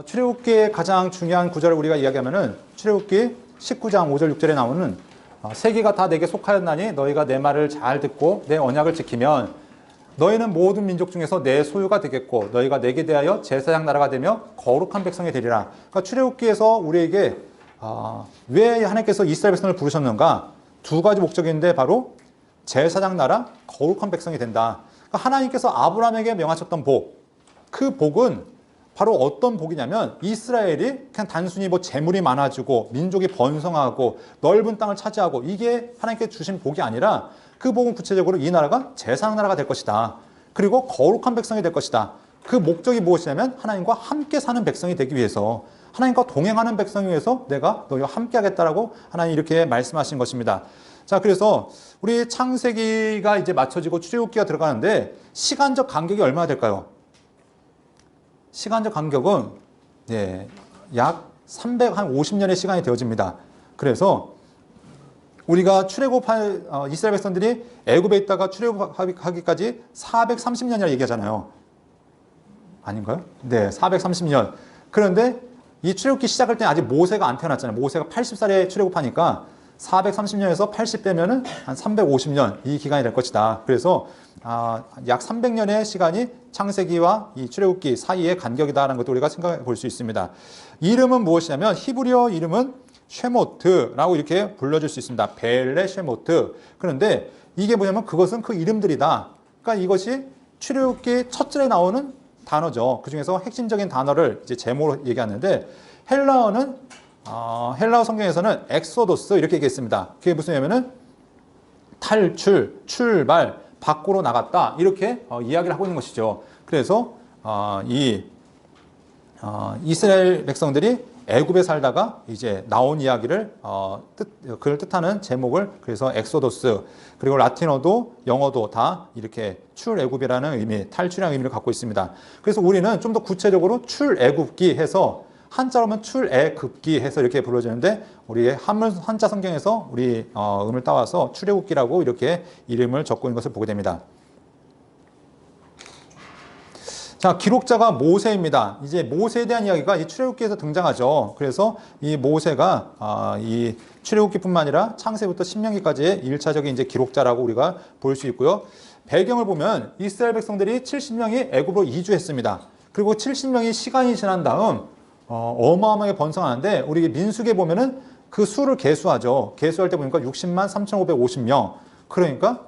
출애굽기의 가장 중요한 구절을 우리가 이야기하면은 출애굽기 19장 5절 6절에 나오는 세계가 다 내게 속하였나니 너희가 내 말을 잘 듣고 내 언약을 지키면 너희는 모든 민족 중에서 내 소유가 되겠고 너희가 내게 대하여 제사장 나라가 되며 거룩한 백성이 되리라. 그러니까 출애굽기에서 우리에게 왜 하나님께서 이스라엘 백성을 부르셨는가? 두 가지 목적인데 바로 제사장 나라, 거룩한 백성이 된다. 그러니까 하나님께서 아브라함에게 명하셨던 복, 그 복은 바로 어떤 복이냐면 이스라엘이 그냥 단순히 뭐 재물이 많아지고 민족이 번성하고 넓은 땅을 차지하고 이게 하나님께 주신 복이 아니라 그 복은 구체적으로 이 나라가 제사장 나라가 될 것이다. 그리고 거룩한 백성이 될 것이다. 그 목적이 무엇이냐면 하나님과 함께 사는 백성이 되기 위해서, 하나님과 동행하는 백성이 위해서 내가 너희와 함께 하겠다라고 하나님 이렇게 말씀하신 것입니다. 자, 그래서 우리 창세기가 이제 맞춰지고 출애굽기가 들어가는데 시간적 간격이 얼마나 될까요? 시간적 간격은 약 350년의 시간이 되어집니다. 그래서 우리가 출애굽할 이스라엘 백성들이 애굽에 있다가 출애굽하기까지 430년이라 얘기하잖아요. 아닌가요? 네, 430년. 그런데 이 출애굽기 시작할 때 아직 모세가 안 태어났잖아요. 모세가 80살에 출애굽하니까 430년에서 80 빼면은 한 350년 이 기간이 될 것이다. 그래서 약 300년의 시간이 창세기와 이 출애굽기 사이의 간격이다라는 것도 우리가 생각해 볼 수 있습니다. 이름은 무엇이냐면 히브리어 이름은 쉐모트라고 이렇게 불러줄 수 있습니다. 벨레 쉐모트. 그런데 이게 뭐냐면 그것은 그 이름들이다. 그러니까 이것이 출애굽기 첫 절에 나오는 단어죠. 그 중에서 핵심적인 단어를 이제 제목으로 얘기하는데 헬라어는 헬라어 성경에서는 엑소도스 이렇게 얘기했습니다. 그게 무슨 의미냐면은 탈출, 출발, 밖으로 나갔다 이렇게 이야기를 하고 있는 것이죠. 그래서 이스라엘 백성들이 애굽에 살다가 이제 나온 이야기를 그를 뜻하는 제목을 그래서 엑소도스, 그리고 라틴어도 영어도 다 이렇게 출애굽이라는 의미, 탈출이라는 의미를 갖고 있습니다. 그래서 우리는 좀 더 구체적으로 출애굽기 해서 한자로는 출애굽기 해서 이렇게 불러지는데 우리의 한자 성경에서 우리 음을 따와서 출애굽기라고 이렇게 이름을 적고 있는 것을 보게 됩니다. 자, 기록자가 모세입니다. 이제 모세에 대한 이야기가 이 출애굽기에서 등장하죠. 그래서 이 모세가 이 출애굽기뿐만 아니라 창세부터 신명기까지의 1차적인 이제 기록자라고 우리가 볼 수 있고요. 배경을 보면 이스라엘 백성들이 70명이 애굽으로 이주했습니다. 그리고 70명이 시간이 지난 다음 어마어마하게 번성하는데 우리 민수기에 보면은 그 수를 계수하죠. 계수할 때 보니까 60만 3,550명. 그러니까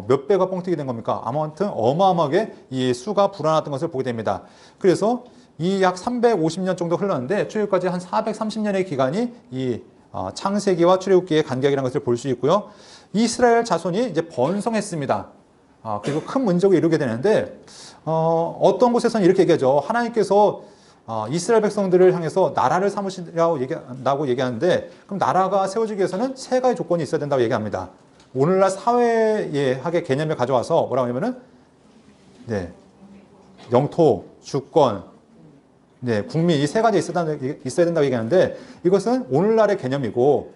몇 배가 뻥튀기 된 겁니까? 아무튼 어마어마하게 이 수가 불어났던 것을 보게 됩니다. 그래서 이 약 350년 정도 흘렀는데 출애굽까지 한 430년의 기간이 이 창세기와 출애굽기의 간격이라는 것을 볼 수 있고요. 이스라엘 자손이 이제 번성했습니다. 그리고 큰 민족을 이루게 되는데 어떤 곳에서는 이렇게 얘기하죠. 하나님께서 이스라엘 백성들을 향해서 나라를 삼으시라고 얘기하는데 그럼 나라가 세워지기 위해서는 세 가지 조건이 있어야 된다고 얘기합니다. 오늘날 사회학의 개념을 가져와서 뭐라고 하냐면은 영토, 주권, 국민 이 세 가지 있어야 된다고 얘기하는데 이것은 오늘날의 개념이고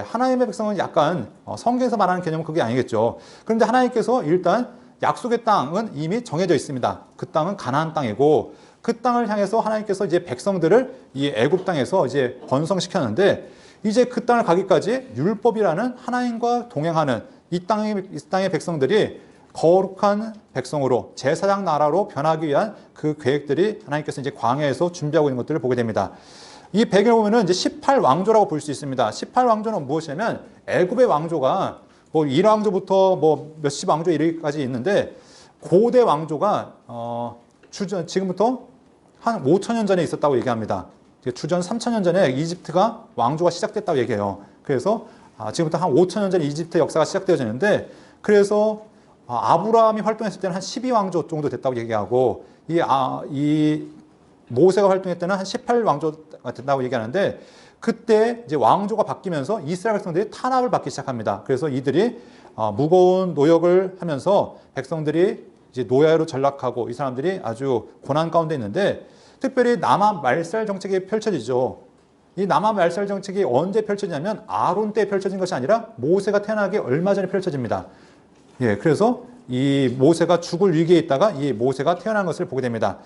하나님의 백성은 약간 성경에서 말하는 개념은 그게 아니겠죠. 그런데 하나님께서 일단 약속의 땅은 이미 정해져 있습니다. 그 땅은 가나안 땅이고 그 땅을 향해서 하나님께서 이제 백성들을 이 애굽 땅에서 이제 번성시켰는데 이제 그 땅을 가기까지 율법이라는 하나님과 동행하는 이 땅의 백성들이 거룩한 백성으로 제사장 나라로 변하기 위한 그 계획들이 하나님께서 이제 광야에서 준비하고 있는 것들을 보게 됩니다. 이 배경을 보면은 이제 18왕조라고 볼 수 있습니다. 18왕조는 무엇이냐면 애굽의 왕조가 뭐 1왕조부터 뭐 몇십 왕조 이르기까지 있는데 고대 왕조가 지금부터 한 5,000년 전에 있었다고 얘기합니다. 주전 3,000년 전에 이집트가 왕조가 시작됐다고 얘기해요. 그래서 지금부터 한 5,000년 전에 이집트 역사가 시작되어지는데 그래서 아브라함이 활동했을 때는 한 12왕조 정도 됐다고 얘기하고 이 모세가 활동했을 때는 한 18왕조가 된다고 얘기하는데 그때 이제 왕조가 바뀌면서 이스라엘 백성들이 탄압을 받기 시작합니다. 그래서 이들이 무거운 노역을 하면서 백성들이 이제 노예로 전락하고 이 사람들이 아주 고난 가운데 있는데 특별히 남한 말살 정책이 펼쳐지죠. 이 남한 말살 정책이 언제 펼쳐지냐면 아론 때 펼쳐진 것이 아니라 모세가 태어나기 얼마 전에 펼쳐집니다. 그래서 이 모세가 죽을 위기에 있다가 이 모세가 태어난 것을 보게 됩니다.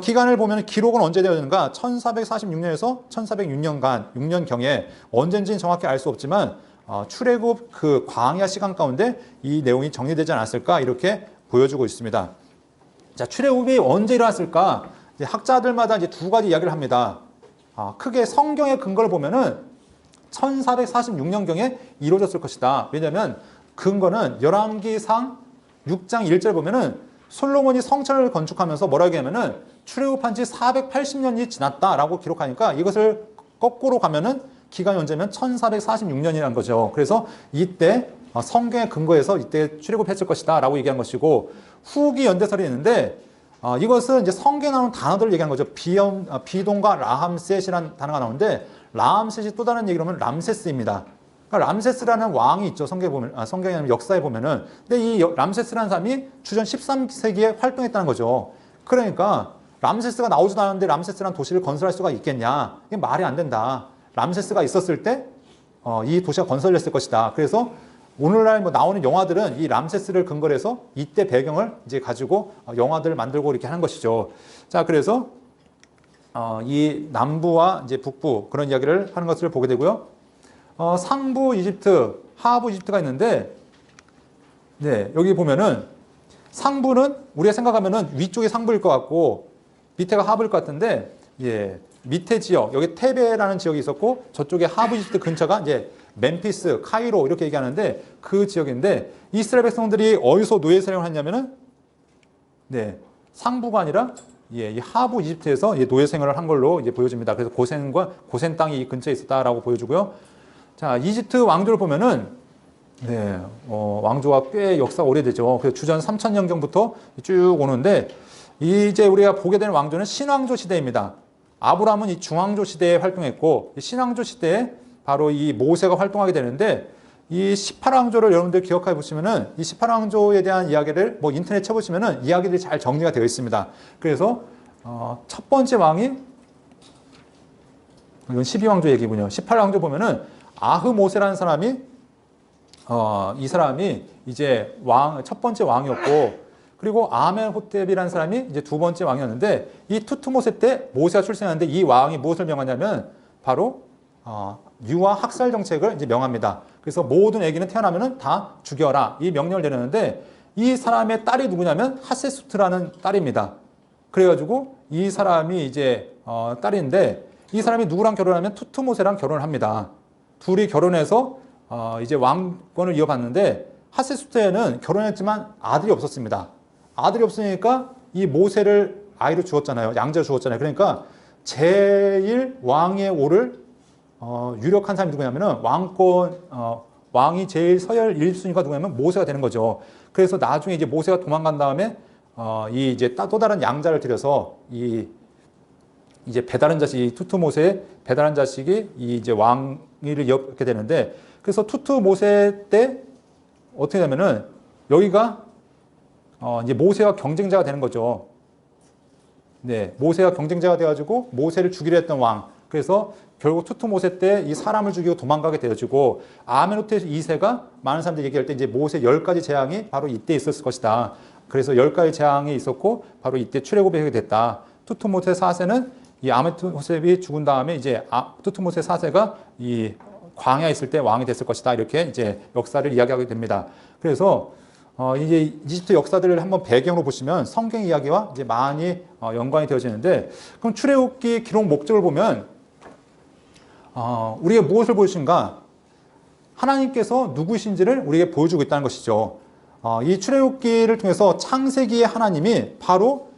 기간을 보면 기록은 언제 되었는가? 1446년에서 1406년간 6년경에 언젠지는 정확히 알 수 없지만 출애굽 그 광야 시간 가운데 이 내용이 정리되지 않았을까 이렇게 보여주고 있습니다. 자, 출애굽이 언제 일어났을까? 이제 학자들마다 이제 두 가지 이야기를 합니다. 크게 성경의 근거를 보면은 1446년경에 이루어졌을 것이다. 왜냐하면 근거는 열왕기상 6장 1절 보면은 솔로몬이 성전을 건축하면서 뭐라고 얘기하면은 출애굽한 지 480년이 지났다라고 기록하니까 이것을 거꾸로 가면은 기간이 언제면 1446년이라는 거죠. 그래서 이때 성경의 근거에서 이때 출애굽했을 것이다 라고 얘기한 것이고, 후기 연대설이 있는데 이것은 이제 성경에 나오는 단어들을 얘기하는 거죠. 비동과 라함셋이라는 단어가 나오는데, 라함셋이 또 다른 얘기로 하면 람세스입니다. 그러니까 람세스라는 왕이 있죠. 성경에 보면, 성경에 역사에 보면은. 근데 이 람세스라는 사람이 주전 13세기에 활동했다는 거죠. 그러니까 람세스가 나오지도 않았는데 람세스라는 도시를 건설할 수가 있겠냐? 이게 말이 안 된다. 람세스가 있었을 때 이 도시가 건설됐을 것이다. 그래서 오늘날 뭐 나오는 영화들은 이 람세스를 근거로 해서 이때 배경을 이제 가지고 영화들을 만들고 이렇게 하는 것이죠. 자, 그래서 이 남부와 이제 북부 그런 이야기를 하는 것을 보게 되고요. 상부 이집트, 하부 이집트가 있는데, 네, 여기 보면은 상부는 우리가 생각하면은 위쪽이 상부일 것 같고 밑에가 하부일 것 같은데, 예, 밑에 지역, 여기 테베라는 지역이 있었고 저쪽에 하부 이집트 근처가 이제 멤피스, 카이로 이렇게 얘기하는데 그 지역인데, 이스라엘 백성들이 어디서 노예 사용을 했냐면은, 네, 상부가 아니라 이 하부 이집트에서 노예 생활을 한 걸로 이제 보여집니다. 그래서 고센 땅이 이 근처에 있었다라고 보여주고요. 자, 이집트 왕조를 보면은, 네, 왕조가 꽤 역사가 오래되죠. 그래서 주전 3000년경부터 쭉 오는데, 이제 우리가 보게 되는 왕조는 신왕조 시대입니다. 아브라함은 이 중왕조 시대에 활동했고, 이 신왕조 시대에 바로 이 모세가 활동하게 되는데, 이 18왕조를 여러분들 기억해 보시면은 이 18왕조에 대한 이야기를 뭐 인터넷 쳐보시면은 이야기들이 잘 정리가 되어 있습니다. 그래서 첫 번째 왕이, 이건 12왕조 얘기군요. 18왕조 보면은 아흐모세라는 사람이 이 사람이 이제 첫 번째 왕이었고, 그리고 아멘호텝이라는 사람이 이제 두 번째 왕이었는데, 이 투트모세 때 모세가 출생했는데 이 왕이 무엇을 명하냐면 바로 유아 학살 정책을 이제 명합니다. 그래서 모든 아기는 태어나면은 다 죽여라 이 명령을 내렸는데, 이 사람의 딸이 누구냐면 하세수트라는 딸입니다. 그래가지고 이 사람이 이제 딸인데, 이 사람이 누구랑 결혼하면 투트모세랑 결혼을 합니다. 둘이 결혼해서 이제 왕권을 이어받는데, 하세수트에는 결혼했지만 아들이 없었습니다. 아들이 없으니까 이 모세를 아이로 주었잖아요. 양자로 주었잖아요. 그러니까 제일 왕의 오를 유력한 사람이 누구냐면은 왕이 제일 서열 1순위가 누구냐면 모세가 되는 거죠. 그래서 나중에 이제 모세가 도망간 다음에 이 이제 또 다른 양자를 들여서 이제 배다른 자식이 투트모세의 배다른 자식이 이 이제 왕위를 이어받게 되는데, 그래서 투트모세 때 어떻게 되면은 여기가 이제 모세와 경쟁자가 되는 거죠. 네, 모세가 경쟁자가 돼가지고 모세를 죽이려 했던 왕. 그래서 결국 투트모세 때 이 사람을 죽이고 도망가게 되어지고, 아멘호텔 2세가 많은 사람들이 얘기할 때 이제 모세 10가지 재앙이 바로 이때 있었을 것이다. 그래서 10가지 재앙이 있었고 바로 이때 출애굽이 하게 됐다. 투트모세 4세는 이 아멘호텔이 죽은 다음에 이제 투트모세 4세가 이 광야에 있을 때 왕이 됐을 것이다. 이렇게 이제 역사를 이야기하게 됩니다. 그래서 이제 이집트 역사들을 한번 배경으로 보시면 성경 이야기와 이제 많이 연관이 되어지는데, 그럼 출애굽기 기록 목적을 보면 우리가 무엇을 보여주신가? 하나님께서 누구신지를 우리에게 보여주고 있다는 것이죠. 이 출애굽기를 통해서 창세기의 하나님이 바로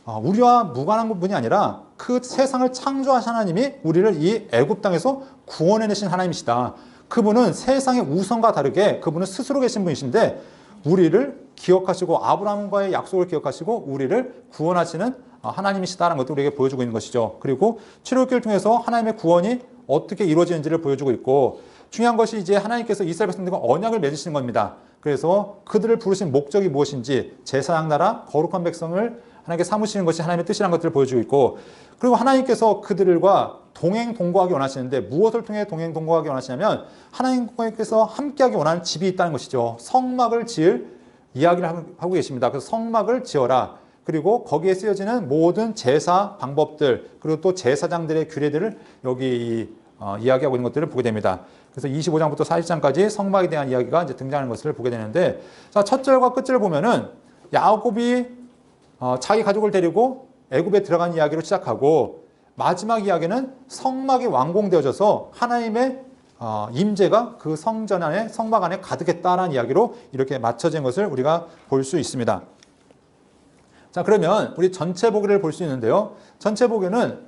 우리와 무관한 분이 아니라 그 세상을 창조하신 하나님이 우리를 이 애굽 땅에서 구원해내신 하나님이시다. 그분은 세상의 우선과 다르게 그분은 스스로 계신 분이신데, 우리를 기억하시고 아브라함과의 약속을 기억하시고 우리를 구원하시는 하나님이시다라는 것도 우리에게 보여주고 있는 것이죠. 그리고 출애굽기를 통해서 하나님의 구원이 어떻게 이루어지는지를 보여주고 있고, 중요한 것이 이제 하나님께서 이스라엘 백성들과 언약을 맺으시는 겁니다. 그래서 그들을 부르신 목적이 무엇인지, 제사장 나라 거룩한 백성을 하나님께 삼으시는 것이 하나님의 뜻이라는 것들을 보여주고 있고, 그리고 하나님께서 그들과 동행 동거하기 원하시는데 무엇을 통해 동행 동거하기 원하시냐면 하나님께서 함께하기 원하는 집이 있다는 것이죠. 성막을 지을 이야기를 하고 계십니다. 그래서 성막을 지어라. 그리고 거기에 쓰여지는 모든 제사 방법들, 그리고 또 제사장들의 규례들을 여기 이야기하고 있는 것들을 보게 됩니다. 그래서 25장부터 40장까지 성막에 대한 이야기가 이제 등장하는 것을 보게 되는데, 자, 첫 절과 끝절을 보면은 야곱이 자기 가족을 데리고 애굽에 들어간 이야기로 시작하고, 마지막 이야기는 성막이 완공되어져서 하나님의 임재가 그 성전 안에, 성막 안에 가득했다라는 이야기로 이렇게 맞춰진 것을 우리가 볼 수 있습니다. 자, 그러면 우리 전체 보기를 볼 수 있는데요. 전체 보기는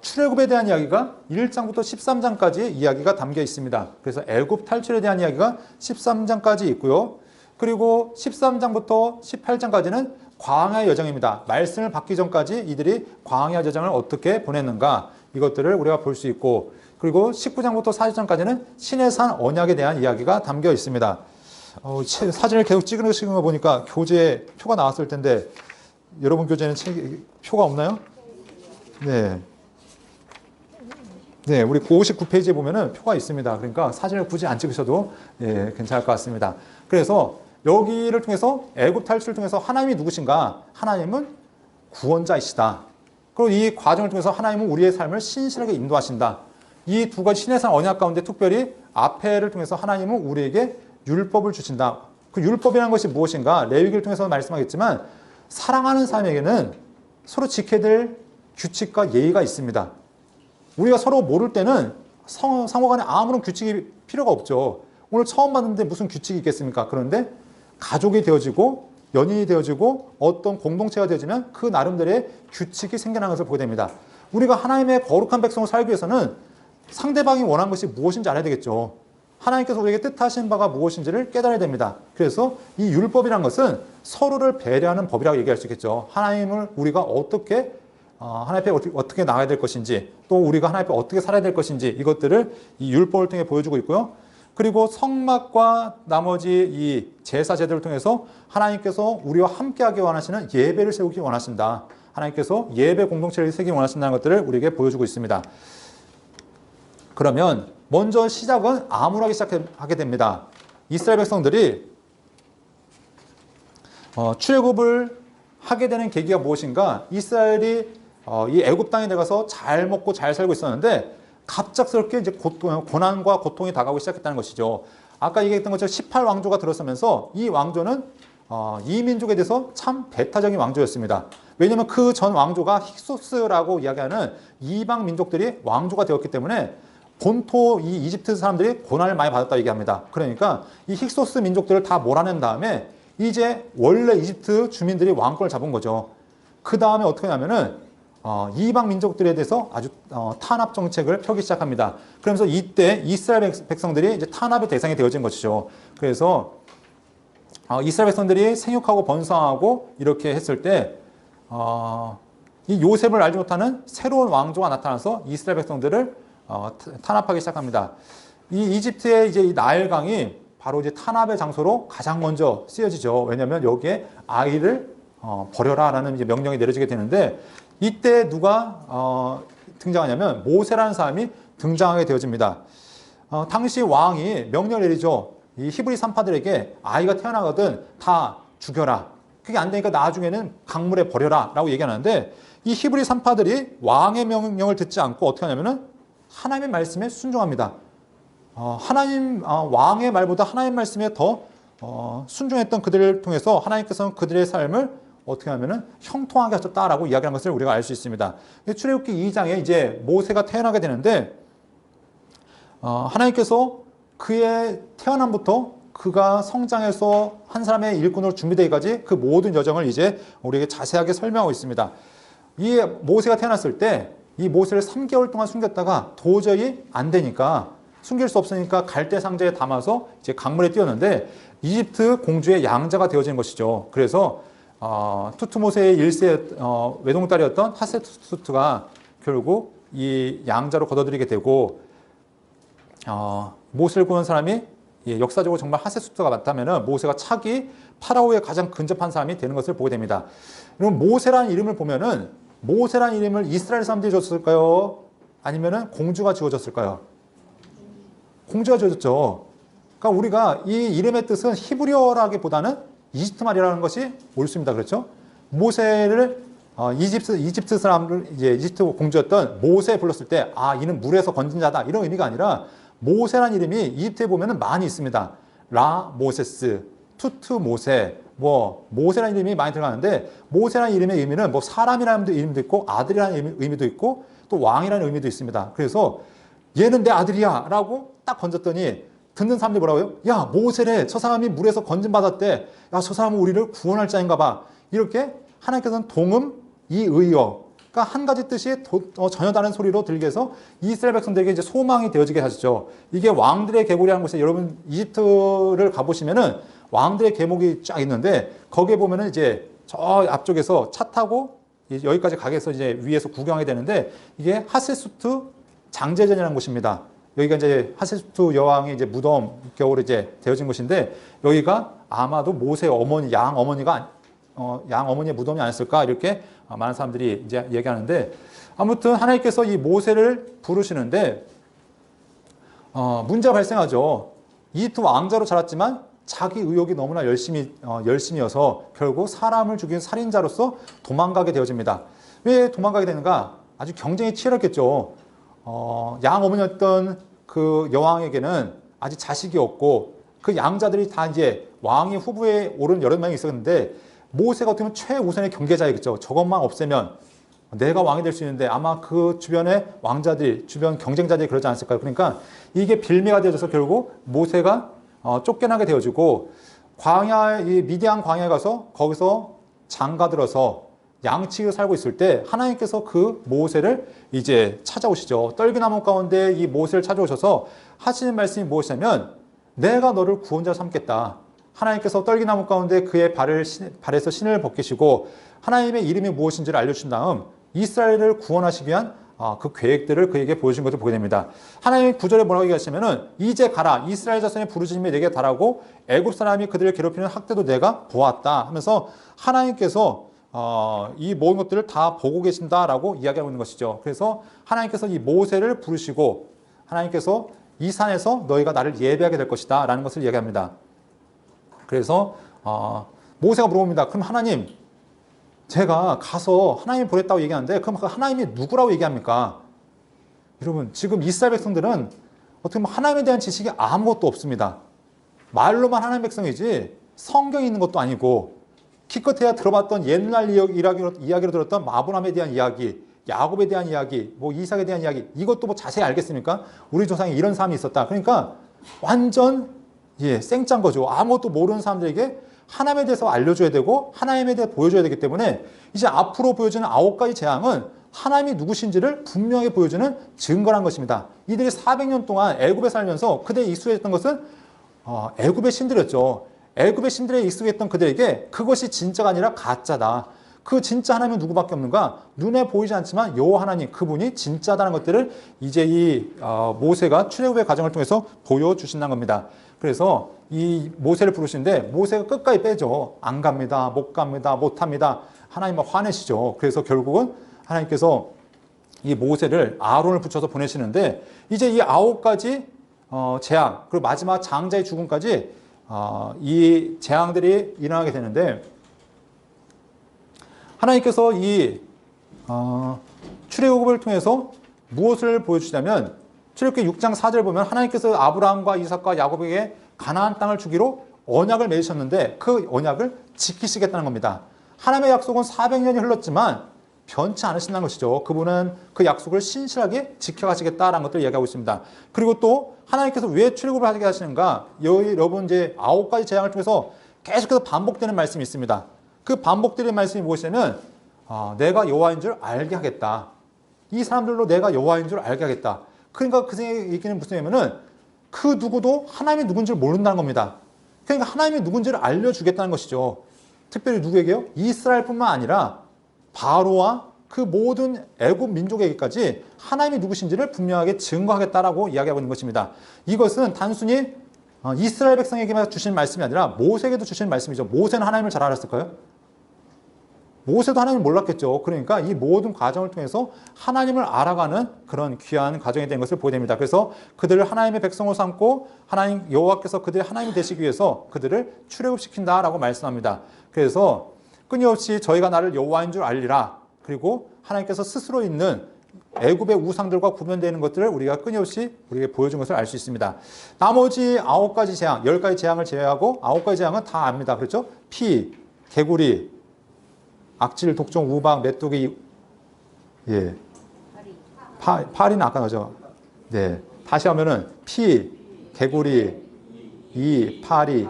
출애굽에 대한 이야기가 1장부터 13장까지 이야기가 담겨 있습니다. 그래서 애굽 탈출에 대한 이야기가 13장까지 있고요. 그리고 13장부터 18장까지는 광야의 여정입니다. 말씀을 받기 전까지 이들이 광야 여정을 어떻게 보냈는가, 이것들을 우리가 볼 수 있고, 그리고 19장부터 40장까지는 시내산 언약에 대한 이야기가 담겨 있습니다. 사진을 계속 찍으시는 거 보니까 교재에 표가 나왔을 텐데, 여러분 교재는 표가 없나요? 네. 네, 우리 59페이지에 보면은 표가 있습니다. 그러니까 사진을 굳이 안 찍으셔도 괜찮을 것 같습니다. 그래서 여기를 통해서 애굽 탈출을 통해서 하나님이 누구신가? 하나님은 구원자이시다. 그리고 이 과정을 통해서 하나님은 우리의 삶을 신실하게 인도하신다. 이 두 가지 신의 산 언약 가운데 특별히 앞에를 통해서 하나님은 우리에게 율법을 주신다. 그 율법이라는 것이 무엇인가? 레위기를 통해서 말씀하겠지만, 사랑하는 사람에게는 서로 지켜야 될 규칙과 예의가 있습니다. 우리가 서로 모를 때는 상호간에 아무런 규칙이 필요가 없죠. 오늘 처음 봤는데 무슨 규칙이 있겠습니까? 그런데 가족이 되어지고 연인이 되어지고 어떤 공동체가 되어지면 그 나름대로의 규칙이 생겨나는 것을 보게 됩니다. 우리가 하나님의 거룩한 백성을 살기 위해서는 상대방이 원하는 것이 무엇인지 알아야 되겠죠. 하나님께서 우리에게 뜻하신 바가 무엇인지를 깨달아야 됩니다. 그래서 이 율법이라는 것은 서로를 배려하는 법이라고 얘기할 수 있겠죠. 하나님을 우리가 어떻게 하나님 앞에 어떻게 나가야 될 것인지, 또 우리가 하나님 앞에 어떻게 살아야 될 것인지, 이것들을 이 율법을 통해 보여주고 있고요. 그리고 성막과 나머지 이 제사 제도를 통해서 하나님께서 우리와 함께하기 원하시는 예배를 세우기 원하신다. 하나님께서 예배 공동체를 세우기 원하신다는 것들을 우리에게 보여주고 있습니다. 그러면 먼저 시작은 암울하게 시작하게 됩니다. 이스라엘 백성들이 출애굽을 하게 되는 계기가 무엇인가? 이스라엘이 이 애굽 땅에 들어가서 잘 먹고 잘 살고 있었는데 갑작스럽게 이제 고난과 고통이 다가오기 시작했다는 것이죠. 아까 얘기했던 것처럼 18왕조가 들어서면서 이 왕조는 이 민족에 대해서 참 배타적인 왕조였습니다. 왜냐하면 그 전 왕조가 힉소스라고 이야기하는 이방 민족들이 왕조가 되었기 때문에 본토 이 이집트 사람들이 고난을 많이 받았다 얘기합니다. 그러니까 이 힉소스 민족들을 다 몰아낸 다음에 이제 원래 이집트 주민들이 왕권을 잡은 거죠. 그 다음에 어떻게 하냐면은 이방 민족들에 대해서 아주 탄압 정책을 펴기 시작합니다. 그러면서 이때 이스라엘 백성들이 이제 탄압의 대상이 되어진 것이죠. 그래서 이스라엘 백성들이 생육하고 번성하고 이렇게 했을 때 이 요셉을 알지 못하는 새로운 왕조가 나타나서 이스라엘 백성들을 탄압하기 시작합니다. 이 이집트의 이제 이 나일강이 바로 이제 탄압의 장소로 가장 먼저 쓰여지죠. 왜냐하면 여기에 아이를 버려라라는 이제 명령이 내려지게 되는데, 이때 누가 등장하냐면 모세라는 사람이 등장하게 되어집니다. 당시 왕이 명령을 내리죠. 이 히브리 산파들에게 아이가 태어나거든 다 죽여라. 그게 안 되니까 나중에는 강물에 버려라 라고 얘기하는데, 이 히브리 산파들이 왕의 명령을 듣지 않고 어떻게 하냐면은 하나님의 말씀에 순종합니다. 왕의 말보다 하나님의 말씀에 더 순종했던 그들을 통해서 하나님께서는 그들의 삶을 어떻게 하면은 형통하게 하셨다라고 이야기하는 것을 우리가 알 수 있습니다. 출애굽기 2장에 이제 모세가 태어나게 되는데, 하나님께서 그의 태어남부터 그가 성장해서 한 사람의 일꾼으로 준비되기까지 그 모든 여정을 이제 우리에게 자세하게 설명하고 있습니다. 이 모세가 태어났을 때 이 모세를 3개월 동안 숨겼다가 도저히 안 되니까, 숨길 수 없으니까 갈대 상자에 담아서 이제 강물에 띄웠는데 이집트 공주의 양자가 되어진 것이죠. 그래서 투트모세의 1세 외동딸이었던 하세투트가 결국 이 양자로 걷어들이게 되고, 모세를 구한 사람이 역사적으로 정말 하세투트가 맞다면 모세가 차기 파라오에 가장 근접한 사람이 되는 것을 보게 됩니다. 그럼 모세라는 이름을 보면은, 모세라는 이름을 이스라엘 사람들이 줬을까요? 아니면은 공주가 지어줬을까요? 공주가 지어줬죠. 그러니까 우리가 이 이름의 뜻은 히브리어라기보다는 이집트 말이라는 것이 옳습니다. 그렇죠? 모세를 이집트 사람들 이제 이집트 공주였던 모세 불렀을 때 이는 물에서 건진 자다 이런 의미가 아니라 모세라는 이름이 이집트에 보면은 많이 있습니다. 라 모세스, 투트 모세, 모세라는 이름이 많이 들어가는데 모세라는 이름의 의미는 사람이라는 의미도 있고 아들이라는 의미도 있고 또 왕이라는 의미도 있습니다. 그래서 얘는 내 아들이야 라고 딱 건졌더니 듣는 사람들이 뭐라고요? 야, 모세래. 저 사람이 물에서 건진받았대. 야, 저 사람은 우리를 구원할 자인가 봐. 이렇게 하나님께서는 동음, 이의어. 그러니까 한 가지 뜻이 전혀 다른 소리로 들게 해서 이스라엘 백성들에게 이제 소망이 되어지게 하시죠. 이게 왕들의 계보리라는 곳에 여러분 이집트를 가보시면은 왕들의 계목이 쫙 있는데 거기에 보면은 이제 저 앞쪽에서 차 타고 여기까지 가게 해서 이제 위에서 구경하게 되는데 이게 하세수트 장제전이라는 곳입니다. 여기가 이제 하세수트 여왕의 이제 무덤 겨울에 이제 되어진 곳인데 여기가 아마도 모세의 어머니, 양 어머니의 무덤이 아니었을까 이렇게 많은 사람들이 이제 얘기하는데 아무튼 하나님께서 이 모세를 부르시는데 문제가 발생하죠. 이집트 왕자로 자랐지만 자기 의욕이 너무나 열심이어서 결국 사람을 죽인 살인자로서 도망가게 되어집니다. 왜 도망가게 되는가? 아주 경쟁이 치열했겠죠. 양 어머니였던 그 여왕에게는 아직 자식이 없고 그 양자들이 다 이제 왕의 후보에 오른 여러 명이 있었는데 모세가 어떻게 보면 최우선의 경계자이겠죠. 저것만 없애면 내가 왕이 될 수 있는데 아마 그 주변의 왕자들이 주변 경쟁자들이 그러지 않았을까요? 그러니까 이게 빌미가 되어져서 결국 모세가 쫓겨나게 되어지고 이 미디안 광야에 가서 거기서 장가들어서 양치기로 살고 있을 때 하나님께서 그 모세를 이제 찾아오시죠. 떨기나무 가운데 이 모세를 찾아오셔서 하시는 말씀이 무엇이냐면 내가 너를 구원자 삼겠다. 하나님께서 떨기나무 가운데 그의 발에서 신을 벗기시고 하나님의 이름이 무엇인지를 알려주신 다음 이스라엘을 구원하시기 위한 그 계획들을 그에게 보여준 것을 보게 됩니다. 하나님의 9절에 뭐라고 얘기하시면은 이제 가라 이스라엘 자손의 부르짖음이 내게 달하고 애굽 사람이 그들을 괴롭히는 학대도 내가 보았다 하면서 하나님께서 이 모든 것들을 다 보고 계신다라고 이야기하고 있는 것이죠. 그래서 하나님께서 이 모세를 부르시고 하나님께서 이 산에서 너희가 나를 예배하게 될 것이다 라는 것을 이야기합니다. 그래서 모세가 물어봅니다. 그럼 하나님 제가 가서 하나님이 보냈다고 얘기하는데 그럼 하나님이 누구라고 얘기합니까? 여러분 지금 이스라엘 백성들은 어떻게 보면 하나님에 대한 지식이 아무것도 없습니다. 말로만 하나님 백성이지 성경이 있는 것도 아니고 기껏해야 들어봤던 옛날 이야기로 들었던 아브라함에 대한 이야기, 야곱에 대한 이야기, 이삭에 대한 이야기 이것도 자세히 알겠습니까? 우리 조상에 이런 사람이 있었다. 그러니까 완전 생짠 거죠. 아무것도 모르는 사람들에게 하나님에 대해서 알려줘야 되고 하나님에 대해 보여줘야 되기 때문에 이제 앞으로 보여주는 9가지 재앙은 하나님이 누구신지를 분명히 보여주는 증거란 것입니다. 이들이 400년 동안 애굽에 살면서 그들에 익숙해졌던 것은 애굽의 신들이었죠. 애굽의 신들에 익숙했던 그들에게 그것이 진짜가 아니라 가짜다. 그 진짜 하나님은 누구밖에 없는가? 눈에 보이지 않지만 여호와 하나님 그분이 진짜다는 것들을 이제 이 모세가 출애굽의 과정을 통해서 보여주신다는 겁니다. 그래서 이 모세를 부르시는데 모세가 끝까지 빼죠. 안 갑니다. 못 갑니다. 못 합니다. 하나님은 화내시죠. 그래서 결국은 하나님께서 이 모세를 아론을 붙여서 보내시는데 이제 이 9가지 재앙 그리고 마지막 장자의 죽음까지 이 재앙들이 일어나게 되는데 하나님께서 이 출애굽을 통해서 무엇을 보여주시냐면 출애굽기 6장 4절 보면 하나님께서 아브라함과 이삭과 야곱에게 가나안 땅을 주기로 언약을 맺으셨는데 그 언약을 지키시겠다는 겁니다. 하나님의 약속은 400년이 흘렀지만 변치 않으신다는 것이죠. 그분은 그 약속을 신실하게 지켜가시겠다라는 것들을 이야기하고 있습니다. 그리고 또 하나님께서 왜 출애굽을 하게 하시는가? 여러분 이제 9가지 재앙을 통해서 계속해서 반복되는 말씀이 있습니다. 그 반복되는 말씀이 무엇이냐면 내가 여호와인 줄 알게 하겠다. 이 사람들로 내가 여호와인 줄 알게 하겠다. 그러니까 그 얘기는 무슨 얘기냐면은 그 누구도 하나님이 누군지를 모른다는 겁니다. 그러니까 하나님이 누군지를 알려주겠다는 것이죠. 특별히 누구에게요? 이스라엘뿐만 아니라 바로와 그 모든 애굽 민족에게까지 하나님이 누구신지를 분명하게 증거하겠다라고 이야기하고 있는 것입니다. 이것은 단순히 이스라엘 백성에게만 주신 말씀이 아니라 모세에게도 주신 말씀이죠. 모세는 하나님을 잘 알았을까요? 모세도 하나님을 몰랐겠죠. 그러니까 이 모든 과정을 통해서 하나님을 알아가는 그런 귀한 과정이 된 것을 보게 됩니다. 그래서 그들을 하나님의 백성으로 삼고 하나님 여호와께서 그들의 하나님이 되시기 위해서 그들을 출애굽시킨다라고 말씀합니다. 그래서 끊임없이 저희가 나를 여호와인 줄 알리라. 그리고 하나님께서 스스로 있는 애굽의 우상들과 구별되는 것들을 우리가 끊임없이 우리에게 보여준 것을 알 수 있습니다. 나머지 9가지 재앙, 10가지 재앙을 제외하고 9가지 재앙은 다 압니다. 그렇죠? 피, 개구리, 악질, 독종, 우박, 메뚜기, 예, 파리는 아까 나죠. 네, 다시 하면은 피, 개구리, 파리,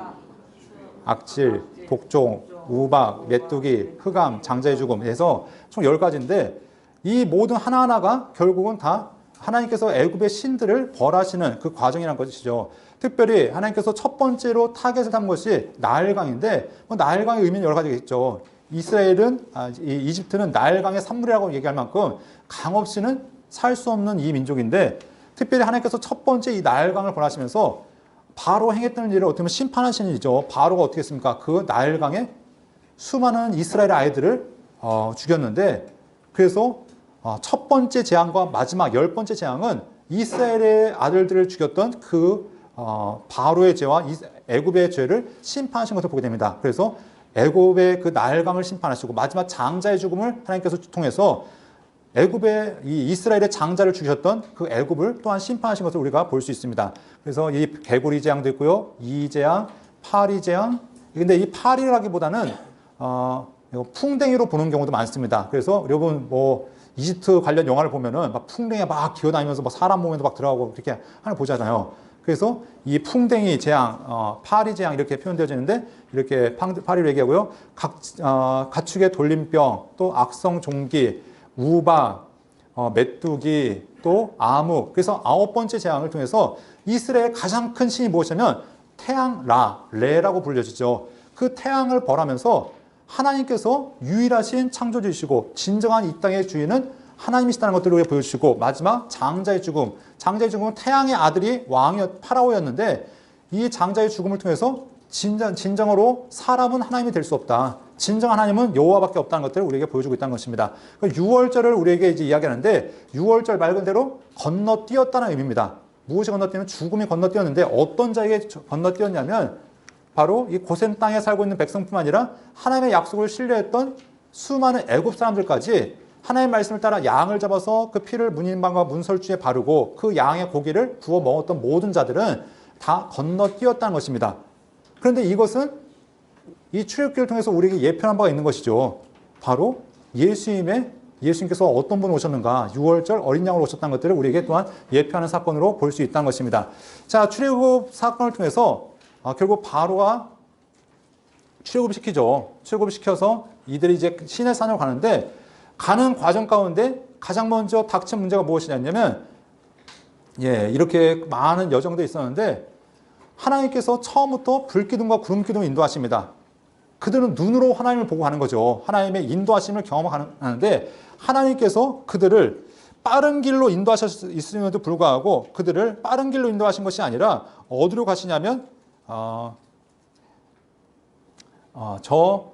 악질, 독종, 우박, 메뚜기, 흑암, 장자의 죽음 해서 총 10가지인데 이 모든 하나하나가 결국은 다 하나님께서 애굽의 신들을 벌하시는 그 과정이라는 것이죠. 특별히 하나님께서 첫 번째로 타겟을 한 것이 나일강인데 나일강의 의미는 여러 가지가 있죠. 이스라엘은 이집트는 나일강의 산물이라고 얘기할 만큼 강 없이는 살 수 없는 이 민족인데 특별히 하나님께서 첫 번째 이 나일강을 벌하시면서 바로 행했던 일을 어떻게 보면 심판하시는 일이죠. 바로가 어떻게 했습니까? 그 나일강에 수많은 이스라엘 아이들을 죽였는데 그래서 첫 번째 재앙과 마지막 10번째 재앙은 이스라엘의 아들들을 죽였던 그 바로의 죄와 애굽의 죄를 심판하신 것을 보게 됩니다. 그래서 애굽의 그 나일강을 심판하시고 마지막 장자의 죽음을 하나님께서 통해서 애굽의 이 이스라엘의 장자를 죽이셨던 그 애굽을 또한 심판하신 것을 우리가 볼 수 있습니다. 그래서 이 개구리 재앙도 있고요, 이 재앙, 파리 재앙. 근데 이 파리라기보다는 풍뎅이로 보는 경우도 많습니다. 그래서 여러분 뭐 이집트 관련 영화를 보면은 막 풍뎅이가 막 기어다니면서 막 사람 몸에도 막 들어가고 그렇게 하는 거 보잖아요. 그래서 이 풍뎅이 재앙, 파리 재앙 이렇게 표현되어지는데 이렇게 파리를 얘기하고요. 가축의 돌림병, 또 악성 종기, 우박, 메뚜기, 또 암흑. 그래서 9번째 재앙을 통해서 이스라엘의 가장 큰 신이 무엇이냐면 태양 레라고 불려지죠. 그 태양을 벌하면서 하나님께서 유일하신 창조주이시고 진정한 이 땅의 주인은 하나님이시다는 것들을 보여주시고 마지막 장자의 죽음. 장자의 죽음은 태양의 아들이 파라오였는데 이 장자의 죽음을 통해서 진정으로 사람은 하나님이 될 수 없다. 진정한 하나님은 여호와밖에 없다는 것들을 우리에게 보여주고 있다는 것입니다. 6월절을 우리에게 이제 이야기하는데 6월절 말 그대로 건너뛰었다는 의미입니다. 무엇이 건너뛰면 죽음이 건너뛰었는데 어떤 자에게 건너뛰었냐면 바로 이 고센 땅에 살고 있는 백성뿐만 아니라 하나님의 약속을 신뢰했던 수많은 애굽 사람들까지 하나님의 말씀을 따라 양을 잡아서 그 피를 문인방과 문설주에 바르고 그 양의 고기를 구워 먹었던 모든 자들은 다 건너뛰었다는 것입니다. 그런데 이것은 이 출애굽기를 통해서 우리에게 예표한 바가 있는 것이죠. 바로 예수님께서 어떤 분을 오셨는가, 6월절 어린 양으로 오셨다는 것들을 우리에게 또한 예표하는 사건으로 볼 수 있다는 것입니다. 자, 출애굽 사건을 통해서 결국 바로가 출애굽을 시키죠. 출애굽을 시켜서 이들이 이제 시내 산으로 가는데 가는 과정 가운데 가장 먼저 닥친 문제가 무엇이냐면 이렇게 많은 여정들이 있었는데 하나님께서 처음부터 불기둥과 구름기둥을 인도하십니다. 그들은 눈으로 하나님을 보고 가는 거죠. 하나님의 인도하심을 경험하는데 하나님께서 그들을 빠른 길로 인도하셨음에도 불구하고 그들을 빠른 길로 인도하신 것이 아니라 어디로 가시냐면 저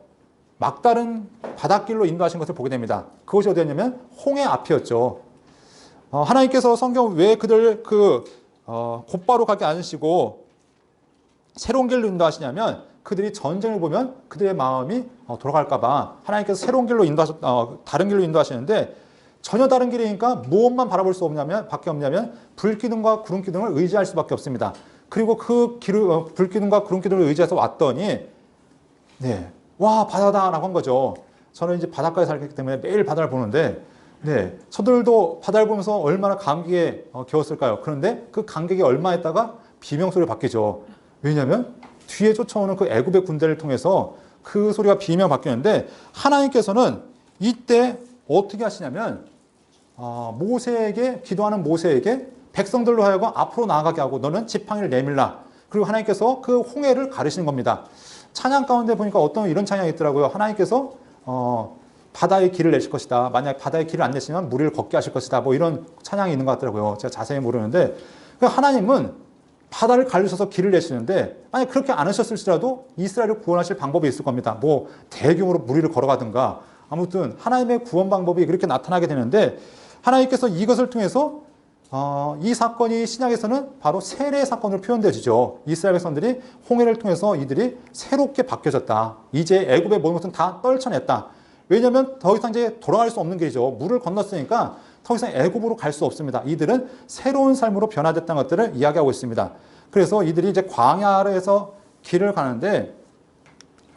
막다른 바닷길로 인도하신 것을 보게 됩니다. 그것이 어디였냐면 홍해 앞이었죠. 하나님께서 성경 왜 그들 곧바로 가게 않으시고 새로운 길로 인도하시냐면 그들이 전쟁을 보면 그들의 마음이 돌아갈까 봐 하나님께서 새로운 길로 다른 길로 인도하시는데 전혀 다른 길이니까 무엇만 바라볼 수 밖에 없냐면 불기둥과 구름기둥을 의지할 수밖에 없습니다. 그리고 그 불기둥과 구름기둥을 의지해서 왔더니 와, 바다다라고 한 거죠. 저는 이제 바닷가에 살기 때문에 매일 바다를 보는데 저들도 바다를 보면서 얼마나 감격에 겨웠을까요? 그런데 그 감격이 얼마 있다가 비명소리로 바뀌죠. 왜냐하면 뒤에 쫓아오는 그 애굽의 군대를 통해서 그 소리가 비명 바뀌는데 하나님께서는 이때 어떻게 하시냐면 기도하는 모세에게 백성들로 하여금 앞으로 나아가게 하고 너는 지팡이를 내밀라. 그리고 하나님께서 그 홍해를 가르시는 겁니다. 찬양 가운데 보니까 어떤 이런 찬양이 있더라고요. 하나님께서 바다의 길을 내실 것이다. 만약 바다의 길을 안 내시면 무리를 걷게 하실 것이다. 뭐 이런 찬양이 있는 것 같더라고요. 제가 자세히 모르는데 하나님은 바다를 가르셔서 길을 내시는데 만약 그렇게 안 하셨을지라도 이스라엘을 구원하실 방법이 있을 겁니다. 뭐 대규모로 무리를 걸어가든가 아무튼 하나님의 구원 방법이 그렇게 나타나게 되는데 하나님께서 이것을 통해서 이 사건이 신약에서는 바로 세례 사건으로 표현되어지죠. 이스라엘 백성들이 홍해를 통해서 이들이 새롭게 바뀌어졌다. 이제 애굽의 모든 것은 다 떨쳐냈다. 왜냐하면 더 이상 이제 돌아갈 수 없는 길이죠. 물을 건넜으니까 더 이상 애굽으로 갈 수 없습니다. 이들은 새로운 삶으로 변화됐다는 것들을 이야기하고 있습니다. 그래서 이들이 이제 광야에서 길을 가는데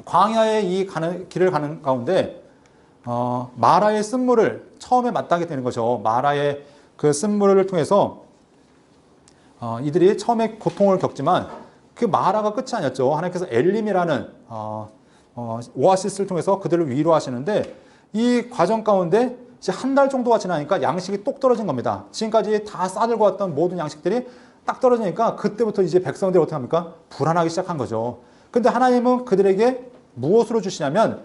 광야에 길을 가는 가운데 마라의 쓴물을 처음에 마다하게 되는 거죠. 마라의 그 쓴물을 통해서 이들이 처음에 고통을 겪지만 그 마라가 끝이 아니었죠. 하나님께서 엘림이라는 오아시스를 통해서 그들을 위로하시는데 이 과정 가운데 이제 한 달 정도가 지나니까 양식이 똑 떨어진 겁니다. 지금까지 다 싸들고 왔던 모든 양식들이 딱 떨어지니까 그때부터 이제 백성들이 어떻게 합니까? 불안하기 시작한 거죠. 근데 하나님은 그들에게 무엇으로 주시냐면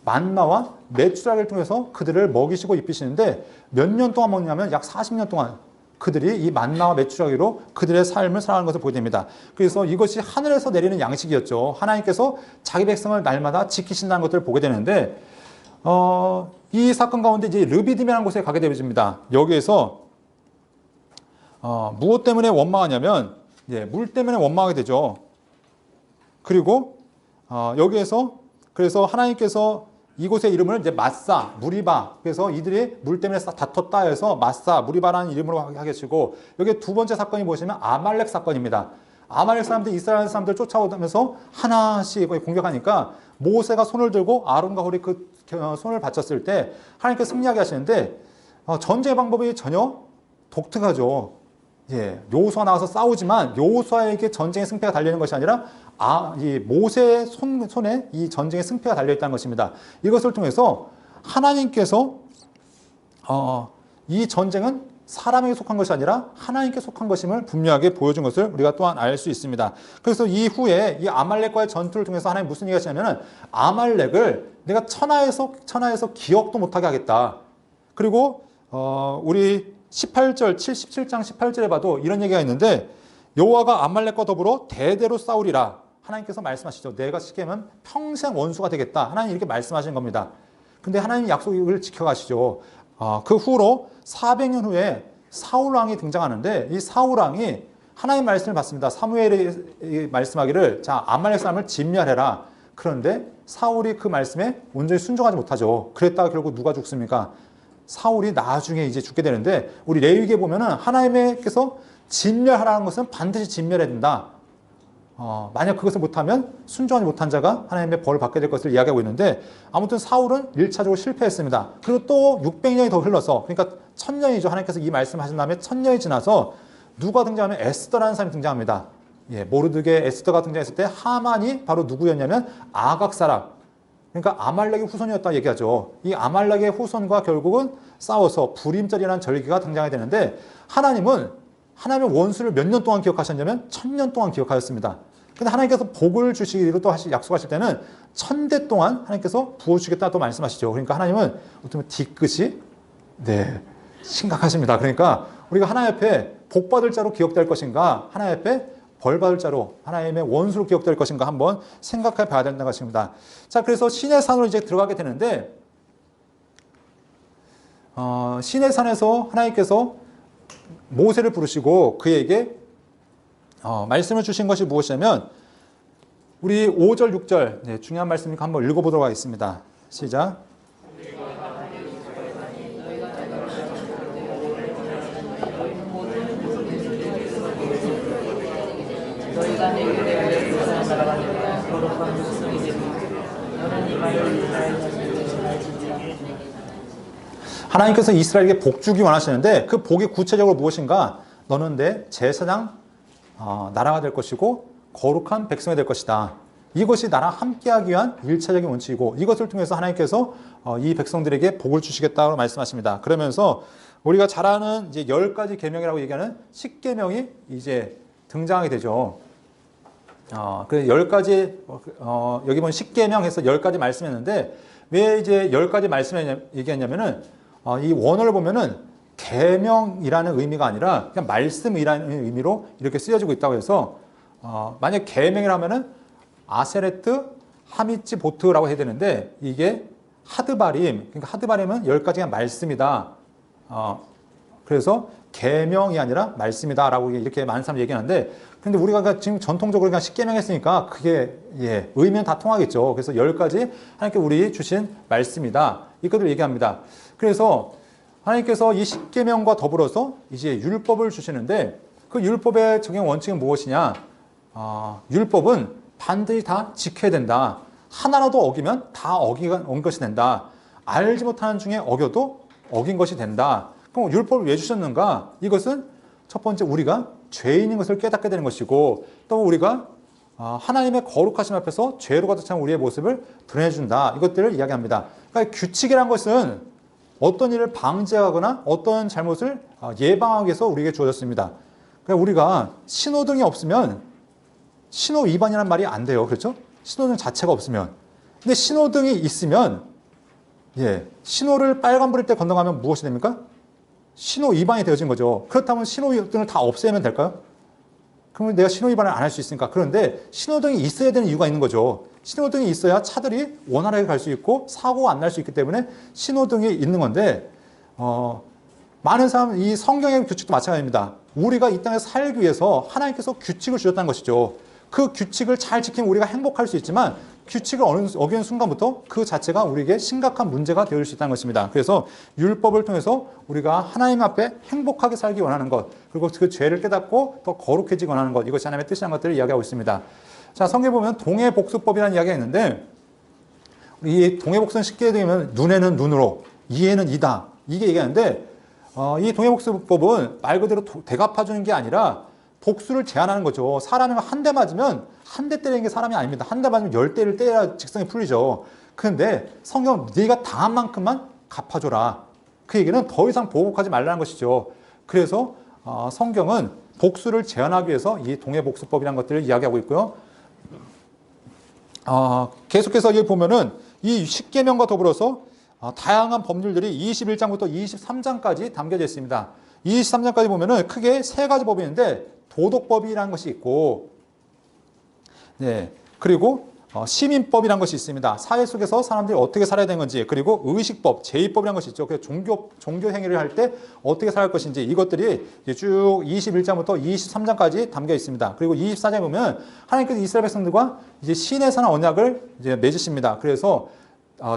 만나와 메추라기를 통해서 그들을 먹이시고 입히시는데 몇 년 동안 먹냐면 약 40년 동안 그들이 이 만나와 메추라기로 그들의 삶을 살아가는 것을 보게 됩니다. 그래서 이것이 하늘에서 내리는 양식이었죠. 하나님께서 자기 백성을 날마다 지키신다는 것들을 보게 되는데 이 사건 가운데 이제 르비딤이라는 곳에 가게 되어집니다. 여기에서 무엇 때문에 원망하냐면 물 때문에 원망하게 되죠. 그리고 여기에서 그래서 하나님께서 이곳의 이름을 이제 마사, 무리바, 그래서 이들이 물 때문에 다퉜다 해서 마사, 무리바라는 이름으로 하게 되고 여기 두 번째 사건이 무엇이냐면 아말렉 사건입니다. 아말렉 사람들이 이스라엘 사람들을 쫓아오면서 하나씩 공격하니까 모세가 손을 들고 아론과 홀이 그 손을 받쳤을 때 하나님께서 승리하게 하시는데 전쟁의 방법이 전혀 독특하죠. 여호수아 나와서 싸우지만 여호수아에게 전쟁의 승패가 달리는 것이 아니라 이 모세의 손에 이 전쟁의 승패가 달려있다는 것입니다. 이것을 통해서 하나님께서 이 전쟁은 사람에게 속한 것이 아니라 하나님께 속한 것임을 분명하게 보여준 것을 우리가 또한 알 수 있습니다. 그래서 이후에 이 아말렉과의 전투를 통해서 하나님 무슨 얘기가 하시냐면 아말렉을 내가 천하에서 기억도 못하게 하겠다. 그리고 우리 18절, 77장 18절에 봐도 이런 얘기가 있는데 여호와가 아말렉과 더불어 대대로 싸우리라. 하나님께서 말씀하시죠. 내가 시키면 평생 원수가 되겠다. 하나님 이렇게 말씀하신 겁니다. 근데 하나님 약속을 지켜가시죠. 그 후로 400년 후에 사울왕이 등장하는데 이 사울왕이 하나님 말씀을 받습니다. 사무엘이 말씀하기를 자 아말렉 사람을 진멸해라. 그런데 사울이 그 말씀에 온전히 순종하지 못하죠. 그랬다가 결국 누가 죽습니까? 사울이 나중에 이제 죽게 되는데 우리 레위기에 보면은 하나님께서 진멸하라는 것은 반드시 진멸해야 된다. 만약 그것을 못하면 순종하지 못한 자가 하나님의 벌을 받게 될 것을 이야기하고 있는데 아무튼 사울은 1차적으로 실패했습니다. 그리고 또 600년이 더 흘러서 그러니까 1000년이죠. 하나님께서 이 말씀하신 다음에 1000년이 지나서 누가 등장하면 에스더라는 사람이 등장합니다. 모르드게 에스더가 등장했을 때 하만이 바로 누구였냐면 아각 사람. 그러니까 아말렉의 후손이었다 얘기하죠. 이 아말렉의 후손과 결국은 싸워서 불임절이라는 절기가 등장하게 되는데 하나님의 원수를 몇 년 동안 기억하셨냐면 1000년 동안 기억하였습니다. 근데 하나님께서 복을 주시기로 또 약속하실 때는 1000대 동안 하나님께서 부어주시겠다 또 말씀하시죠. 그러니까 하나님은 어쩌면 뒤끝이 심각하십니다. 그러니까 우리가 하나님 앞에 복 받을 자로 기억될 것인가 하나님 앞에 벌 받을 자로 하나님의 원수로 기억될 것인가 한번 생각해 봐야 된다는 것입니다. 자, 그래서 시내 산으로 이제 들어가게 되는데 시내 산에서 하나님께서 모세를 부르시고 그에게 말씀을 주신 것이 무엇이냐면 우리 5절, 6절 중요한 말씀이니까 한번 읽어보도록 하겠습니다. 시작. 하나님께서 이스라엘에게 복 주기 원하시는데 그 복이 구체적으로 무엇인가? 너는 내 제사장 나라가 될 것이고 거룩한 백성이 될 것이다. 이것이 나랑 함께하기 위한 1차적인 원칙이고 이것을 통해서 하나님께서 이 백성들에게 복을 주시겠다고 말씀하십니다. 그러면서 우리가 잘 아는 이제 10가지 계명이라고 얘기하는 10계명이 이제 등장하게 되죠. 그 10가지 여기 보면 10계명 해서 10가지 말씀했는데 왜 이제 10가지 말씀을 얘기했냐면은 이 원어를 보면은 계명이라는 의미가 아니라 그냥 말씀이라는 의미로 이렇게 쓰여지고 있다고 해서 만약 계명이라면은 아세레트 하미치 보트라고 해야 되는데 이게 하드바림, 그러니까 하드바림은 10가지가 말씀이다. 그래서 계명이 아니라 말씀이다라고 이렇게 많은 사람들이 얘기하는데, 근데 우리가 지금 전통적으로 그냥 10계명 했으니까 그게 의미는 다 통하겠죠. 그래서 10가지 하나님께 우리 주신 말씀이다. 이것을 얘기합니다. 그래서 하나님께서 이 10계명과 더불어서 이제 율법을 주시는데, 그 율법의 적용 원칙은 무엇이냐? 율법은 반드시 다 지켜야 된다. 하나라도 어기면 다 어긴 것이 된다. 알지 못하는 중에 어겨도 어긴 것이 된다. 그럼 율법을 왜 주셨는가? 이것은 첫 번째 우리가 죄인인 것을 깨닫게 되는 것이고, 또 우리가 하나님의 거룩하심 앞에서 죄로 가득 찬 우리의 모습을 드러내준다. 이것들을 이야기합니다. 그러니까 규칙이란 것은 어떤 일을 방지하거나 어떤 잘못을 예방하기 위해서 우리에게 주어졌습니다. 그러니까 우리가 신호등이 없으면 신호 위반이란 말이 안 돼요. 그렇죠? 신호등 자체가 없으면. 근데 신호등이 있으면, 신호를 빨간불일 때 건너가면 무엇이 됩니까? 신호 위반이 되어진 거죠. 그렇다면 신호등을 다 없애면 될까요? 그러면 내가 신호 위반을 안 할 수 있으니까. 그런데 신호등이 있어야 되는 이유가 있는 거죠. 신호등이 있어야 차들이 원활하게 갈 수 있고 사고가 안 날 수 있기 때문에 신호등이 있는 건데, 많은 사람, 이 성경의 규칙도 마찬가지입니다. 우리가 이 땅에 살기 위해서 하나님께서 규칙을 주셨다는 것이죠. 그 규칙을 잘 지키면 우리가 행복할 수 있지만, 규칙을 어기는 순간부터 그 자체가 우리에게 심각한 문제가 되어질 수 있다는 것입니다. 그래서 율법을 통해서 우리가 하나님 앞에 행복하게 살기 원하는 것, 그리고 그 죄를 깨닫고 더 거룩해지기 원하는 것, 이것이 하나님의 뜻이라는 것들을 이야기하고 있습니다. 자, 성경에 보면 동해복수법이라는 이야기가 있는데, 이 동해복수는 쉽게 되면 눈에는 눈으로, 이에는 이다, 이게 얘기하는데, 이 동해복수법은 말 그대로 대갚아주는 게 아니라 복수를 제한하는 거죠. 사람이 한 대 맞으면 한 대 때리는 게 사람이 아닙니다. 한 대 맞으면 10대를 때려야 직성이 풀리죠. 그런데 성경은 네가 당한 만큼만 갚아줘라. 그 얘기는 더 이상 보복하지 말라는 것이죠. 그래서 성경은 복수를 제한하기 위해서 이 동해복수법이라는 것들을 이야기하고 있고요. 계속해서 여기 보면은 이 10계명과 더불어서 다양한 법률들이 21장부터 23장까지 담겨져 있습니다. 23장까지 보면은 크게 세 가지 법이 있는데, 도덕법이라는 것이 있고, 그리고 시민법이라는 것이 있습니다. 사회 속에서 사람들이 어떻게 살아야 되는 건지, 그리고 의식법, 제의법이라는 것이 있죠. 그래서 종교 행위를 할 때 어떻게 살아갈 것인지, 이것들이 쭉 21장부터 23장까지 담겨 있습니다. 그리고 24장에 보면 하나님께서 이스라엘 백성들과 이제 신에 관한 언약을 이제 맺으십니다. 그래서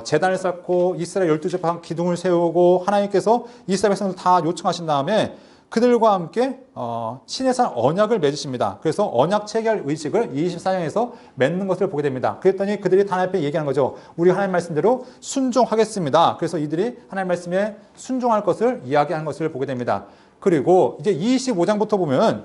제단을 쌓고 이스라엘 12지파 기둥을 세우고 하나님께서 이스라엘 백성들 다 요청하신 다음에 그들과 함께 신에 관한 언약을 맺으십니다. 그래서 언약 체결 의식을 24장에서 맺는 것을 보게 됩니다. 그랬더니 그들이 하나님 앞에 얘기하는 거죠. 우리 하나님 말씀대로 순종하겠습니다. 그래서 이들이 하나님 말씀에 순종할 것을 이야기하는 것을 보게 됩니다. 그리고 이제 25장부터 보면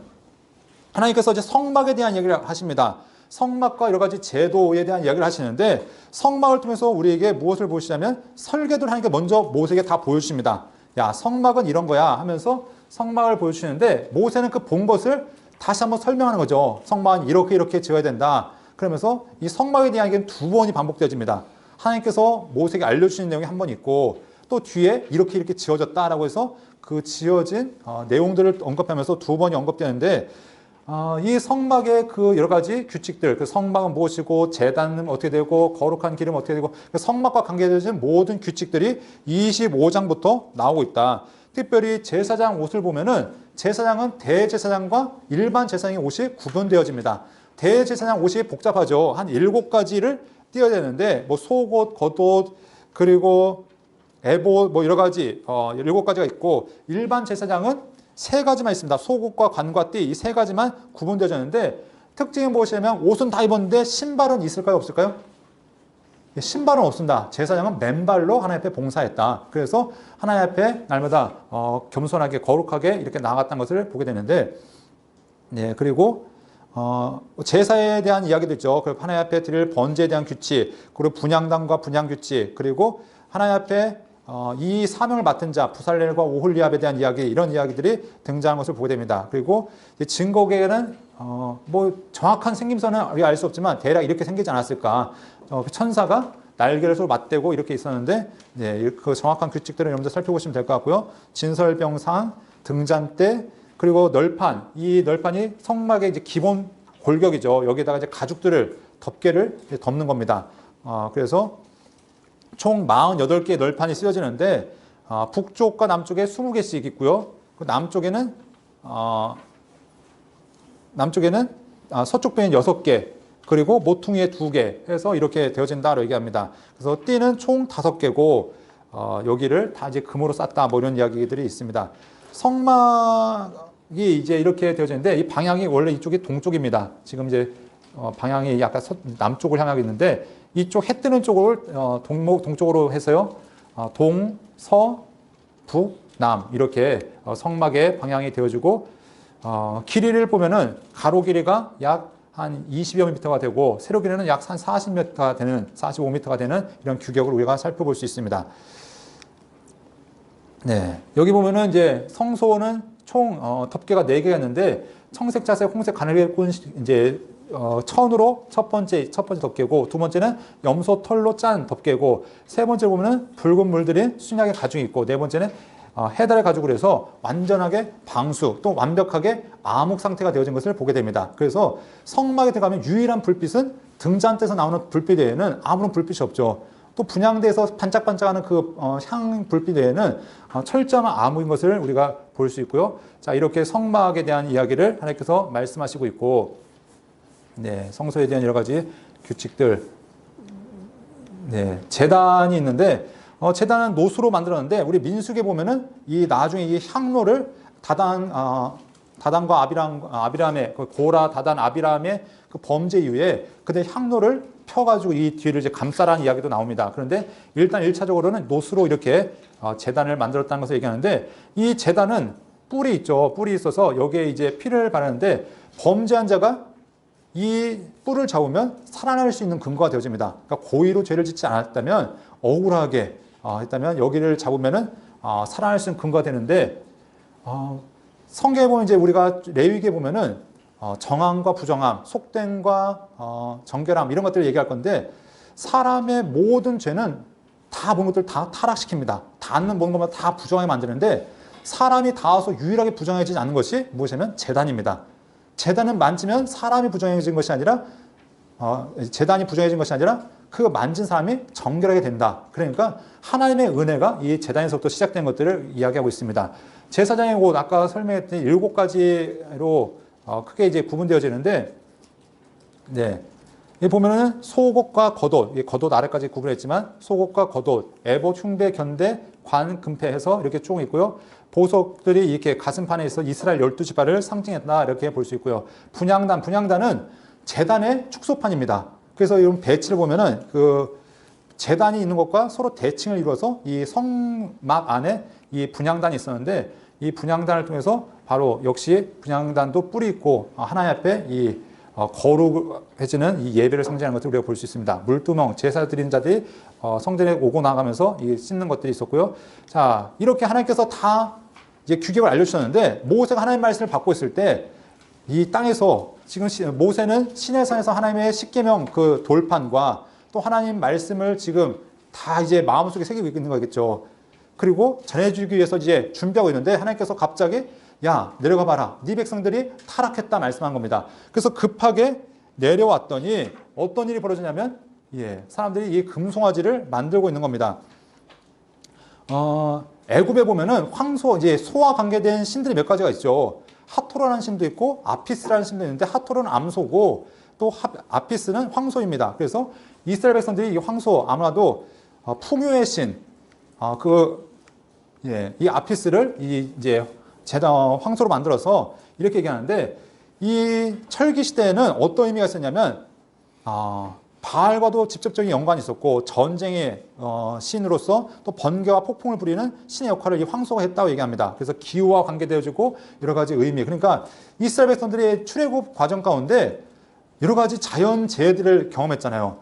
하나님께서 이제 성막에 대한 이야기를 하십니다. 성막과 여러 가지 제도에 대한 이야기를 하시는데, 성막을 통해서 우리에게 무엇을 보시냐면 설계도를 하나님께 먼저 모세에게 다 보여주십니다. 야, 성막은 이런 거야 하면서 성막을 보여주시는데, 모세는 그 본 것을 다시 한번 설명하는 거죠. 성막은 이렇게 지어야 된다. 그러면서 이 성막에 대한 이야기는 두 번이 반복되어집니다. 하나님께서 모세에게 알려주시는 내용이 한 번 있고, 또 뒤에 이렇게 지어졌다라고 해서 그 지어진 내용들을 언급하면서 두 번이 언급되는데, 이 성막의 그 여러 가지 규칙들, 그 성막은 무엇이고, 제단은 어떻게 되고, 거룩한 기름은 어떻게 되고, 그 성막과 관계되는 모든 규칙들이 25장부터 나오고 있다. 특별히 제사장 옷을 보면은 제사장은 대제사장과 일반 제사장의 옷이 구분되어집니다. 대제사장 옷이 복잡하죠. 한 7가지를 띄어야 되는데, 뭐 속옷, 겉옷, 그리고 에봇, 뭐 여러 가지 7가지가 있고, 일반 제사장은 3가지만 있습니다. 속옷과 관과 띠, 이 3가지만 구분되어졌는데, 특징이 무엇이냐면 옷은 다 입었는데 신발은 있을까요, 없을까요? 신발은 없습니다. 제사장은 맨발로 하나님 앞에 봉사했다. 그래서 하나님 앞에 날마다 겸손하게 거룩하게 이렇게 나아갔다는 것을 보게 되는데, 그리고 제사에 대한 이야기도 있죠. 그리고 하나님 앞에 드릴 번제에 대한 규칙, 그리고 분향단과 분향 규칙, 그리고 하나님 앞에 이 사명을 맡은 자 부살렐과 오홀리압에 대한 이야기, 이런 이야기들이 등장하는 것을 보게 됩니다. 그리고 증거계는 뭐 정확한 생김새는 우리가 알 수 없지만 대략 이렇게 생기지 않았을까. 천사가 날개를 서로 맞대고 이렇게 있었는데, 그 정확한 규칙들을 여러분들 살펴보시면 될 것 같고요. 진설병상, 등잔대, 그리고 널판, 이 널판이 성막의 이제 기본 골격이죠. 여기에다가 이제 가죽들을 덮개를 덮는 겁니다. 그래서 총 48개의 널판이 쓰여지는데 북쪽과 남쪽에 20개씩 있고요. 그 남쪽에는 서쪽 변이 6개, 그리고 모퉁이에 2개 해서 이렇게 되어진다고 얘기합니다. 그래서 띠는 총 5개고 여기를 다 이제 금으로 쌌다 뭐 이런 이야기들이 있습니다. 성막이 이제 이렇게 되어지는데 이 방향이 원래 이쪽이 동쪽입니다. 지금 이제 방향이 약간 남쪽을 향하고 있는데 이쪽 해 뜨는 쪽을 동쪽으로 해서요. 동, 서, 북, 남 이렇게 성막의 방향이 되어지고 길이를 보면은 가로 길이가 약 한 20여 미터가 되고 세로 길이는 약 한 40m가 되는 45m가 되는 이런 규격을 우리가 살펴볼 수 있습니다. 네, 여기 보면은 이제 성소는 총 덮개가 4개가 있는데 청색, 자색, 홍색, 가늘게 꾼 이제 천으로 첫 번째 덮개고 두 번째는 염소 털로 짠 덮개고 세 번째 보면은 붉은 물들인 순약의 가죽이 있고 네 번째는 해달의 가죽으로 해서 완전하게 방수 또 완벽하게 암흑 상태가 되어진 것을 보게 됩니다. 그래서 성막에 들어가면 유일한 불빛은 등잔대에서 나오는 불빛 외에는 아무런 불빛이 없죠. 또 분향대에서 반짝반짝하는 그 향 불빛 외에는 철저한 암흑인 것을 우리가 볼 수 있고요. 자, 이렇게 성막에 대한 이야기를 하나님께서 말씀하시고 있고, 네, 성소에 대한 여러 가지 규칙들, 네, 제단이 있는데 제단은 노수로 만들었는데 우리 민수기에 보면은 이 나중에 이 향로를 다단과 아비람의 그 고라 다단 아비람의 그 범죄 이후에 그들 향로를 펴가지고 이 뒤를 이제 감싸라는 이야기도 나옵니다. 그런데 일단 1차적으로는 노수로 이렇게 제단을 만들었다는 것을 얘기하는데 이 제단은 뿔이 있죠. 뿔이 있어서 여기에 이제 피를 바르는데 범죄한 자가 이 뿔을 잡으면 살아날 수 있는 근거가 되어집니다. 그러니까 고의로 죄를 짓지 않았다면 억울하게 했다면 여기를 잡으면은 살아날 수 있는 근거가 되는데 성경에 보면 이제 우리가 레위기에 보면은 정함과 부정함, 속됨과 정결함 이런 것들을 얘기할 건데 사람의 모든 죄는 다 모든 것들 다 타락시킵니다. 닿는 모든 것마다 다 부정하게 만드는데 사람이 닿아서 유일하게 부정해지지 않는 것이 무엇이냐면 제단입니다. 제단은 만지면 사람이 부정해진 것이 아니라 제단이 부정해진 것이 아니라 그 만진 사람이 정결하게 된다. 그러니까 하나님의 은혜가 이 제단에서부터 시작된 것들을 이야기하고 있습니다. 제사장의 옷 아까 설명했던 7가지로 크게 이제 구분되어지는데, 네. 여기 보면은 속옷과 겉옷, 겉옷 아래까지 구분했지만 속옷과 겉옷, 에봇, 흉배, 견대, 관, 금패 해서 이렇게 쭉 있고요. 보석들이 이렇게 가슴판에 있어 이스라엘 12지파를 상징했다 이렇게 볼 수 있고요. 분향단은 제단의 축소판입니다. 그래서 이런 배치를 보면은 그 제단이 있는 것과 서로 대칭을 이루어서 이 성막 안에 이 분향단이 있었는데 이 분향단을 통해서 바로 역시 분향단도 뿔이 있고 하나님 앞에 이 거룩해지는 이 예배를 상징하는 것을 우리가 볼 수 있습니다. 물두멍, 제사 드리는 자들이 성전에 오고 나가면서 이 씻는 것들이 있었고요. 자, 이렇게 하나님께서 다 이제 규격을 알려주셨는데 모세가 하나님 말씀을 받고 있을 때 이 땅에서 지금 모세는 시내산에서 하나님의 십계명 그 돌판과 또 하나님 말씀을 지금 다 이제 마음속에 새기고 있는 거겠죠. 그리고 전해주기 위해서 이제 준비하고 있는데 하나님께서 갑자기 야 내려가 봐라 네 백성들이 타락했다 말씀한 겁니다. 그래서 급하게 내려왔더니 어떤 일이 벌어지냐면 사람들이 이 금송아지를 만들고 있는 겁니다. 애굽에 보면은 황소 이제 소와 관계된 신들이 몇 가지가 있죠. 하토라는 신도 있고 아피스라는 신도 있는데 하토는 암소고 또 아피스는 황소입니다. 그래서 이스라엘 백성들이 이 황소 아마도 풍요의 신 이 아피스를 이제 황소로 만들어서 이렇게 얘기하는데 이 철기 시대에는 어떤 의미가 있었냐면 바알과도 직접적인 연관이 있었고 전쟁의 신으로서 또 번개와 폭풍을 부리는 신의 역할을 이 황소가 했다고 얘기합니다. 그래서 기후와 관계되어지고 여러 가지 의미. 그러니까 이스라엘 백성들의 출애굽 과정 가운데 여러 가지 자연 재해들을 경험했잖아요.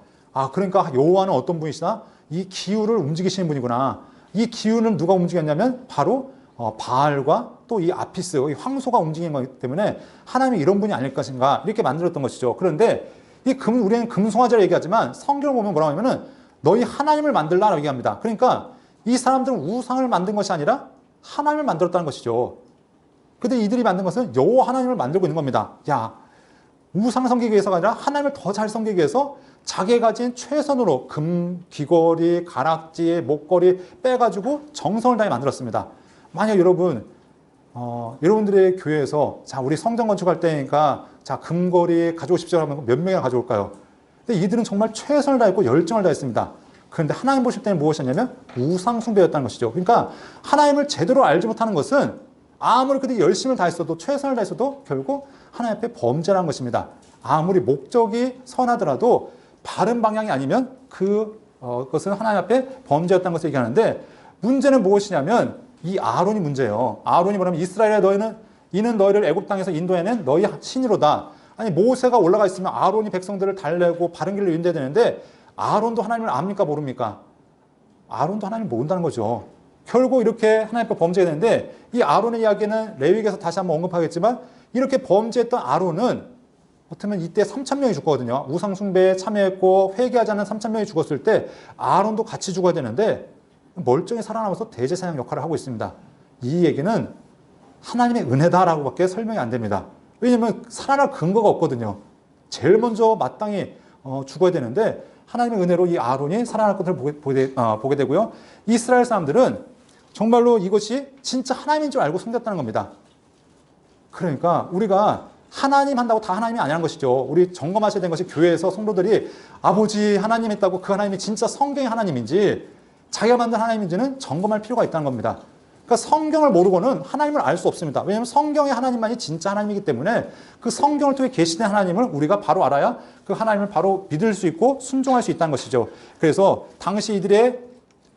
그러니까 여호와는 어떤 분이시나? 이 기후를 움직이시는 분이구나. 이 기후는 누가 움직였냐면 바로 바알과 또 이 아피스, 이 황소가 움직이는 거기 때문에 하나님이 이런 분이 아닐 것인가 이렇게 만들었던 것이죠. 그런데 우리는 금송아지라고 얘기하지만 성경을 보면 뭐라고 하냐면은 너희 하나님을 만들라라고 얘기합니다. 그러니까 이 사람들은 우상을 만든 것이 아니라 하나님을 만들었다는 것이죠. 근데 이들이 만든 것은 여호와 하나님을 만들고 있는 겁니다. 야, 우상 섬기기 위해서가 아니라 하나님을 더 잘 섬기기 위해서 자기가 가진 최선으로 금, 귀걸이, 가락지, 목걸이 빼가지고 정성을 다해 만들었습니다. 만약 여러분, 여러분들의 교회에서 자, 우리 성전 건축할 때니까 자, 금걸이 가져오십시오 하면 몇 명이나 가져올까요? 근데 이들은 정말 최선을 다했고 열정을 다했습니다. 그런데 하나님 보실 때는 무엇이었냐면 우상 숭배였다는 것이죠. 그러니까 하나님을 제대로 알지 못하는 것은 아무리 그들이 열심을 다했어도 최선을 다했어도 결국 하나님 앞에 범죄라는 것입니다. 아무리 목적이 선하더라도 바른 방향이 아니면 그것은 하나님 앞에 범죄였다는 것을 얘기하는데 문제는 무엇이냐면 이 아론이 문제예요. 아론이 뭐냐면 이스라엘의 이는 너희를 애굽 땅에서 인도해낸 너희 신이로다. 아니 모세가 올라가 있으면 아론이 백성들을 달래고 바른 길로 인도해야 되는데 아론도 하나님을 압니까 모릅니까? 아론도 하나님을 모른다는 거죠. 결국 이렇게 하나님 앞에 범죄가 되는데 이 아론의 이야기는 레위기에서 다시 한번 언급하겠지만 이렇게 범죄했던 아론은 어쩌면 이때 3,000명이 죽거든요. 우상 숭배에 참여했고 회개하지 않은 3,000명이 죽었을 때 아론도 같이 죽어야 되는데 멀쩡히 살아남아서 대제사장 역할을 하고 있습니다. 이 얘기는 하나님의 은혜다라고 밖에 설명이 안 됩니다. 왜냐하면 살아날 근거가 없거든요. 제일 먼저 마땅히 죽어야 되는데 하나님의 은혜로 이 아론이 살아날 것을 보게 되고요. 이스라엘 사람들은 정말로 이것이 진짜 하나님인 줄 알고 섬겼다는 겁니다. 그러니까 우리가 하나님 한다고 다 하나님이 아니라는 것이죠. 우리 점검하셔야 되는 것이 교회에서 성도들이 아버지 하나님 했다고 그 하나님이 진짜 성경의 하나님인지 자기가 만든 하나님인지는 점검할 필요가 있다는 겁니다. 그러니까 성경을 모르고는 하나님을 알 수 없습니다. 왜냐하면 성경의 하나님만이 진짜 하나님이기 때문에 그 성경을 통해 계시된 하나님을 우리가 바로 알아야 그 하나님을 바로 믿을 수 있고 순종할 수 있다는 것이죠. 그래서 당시 이들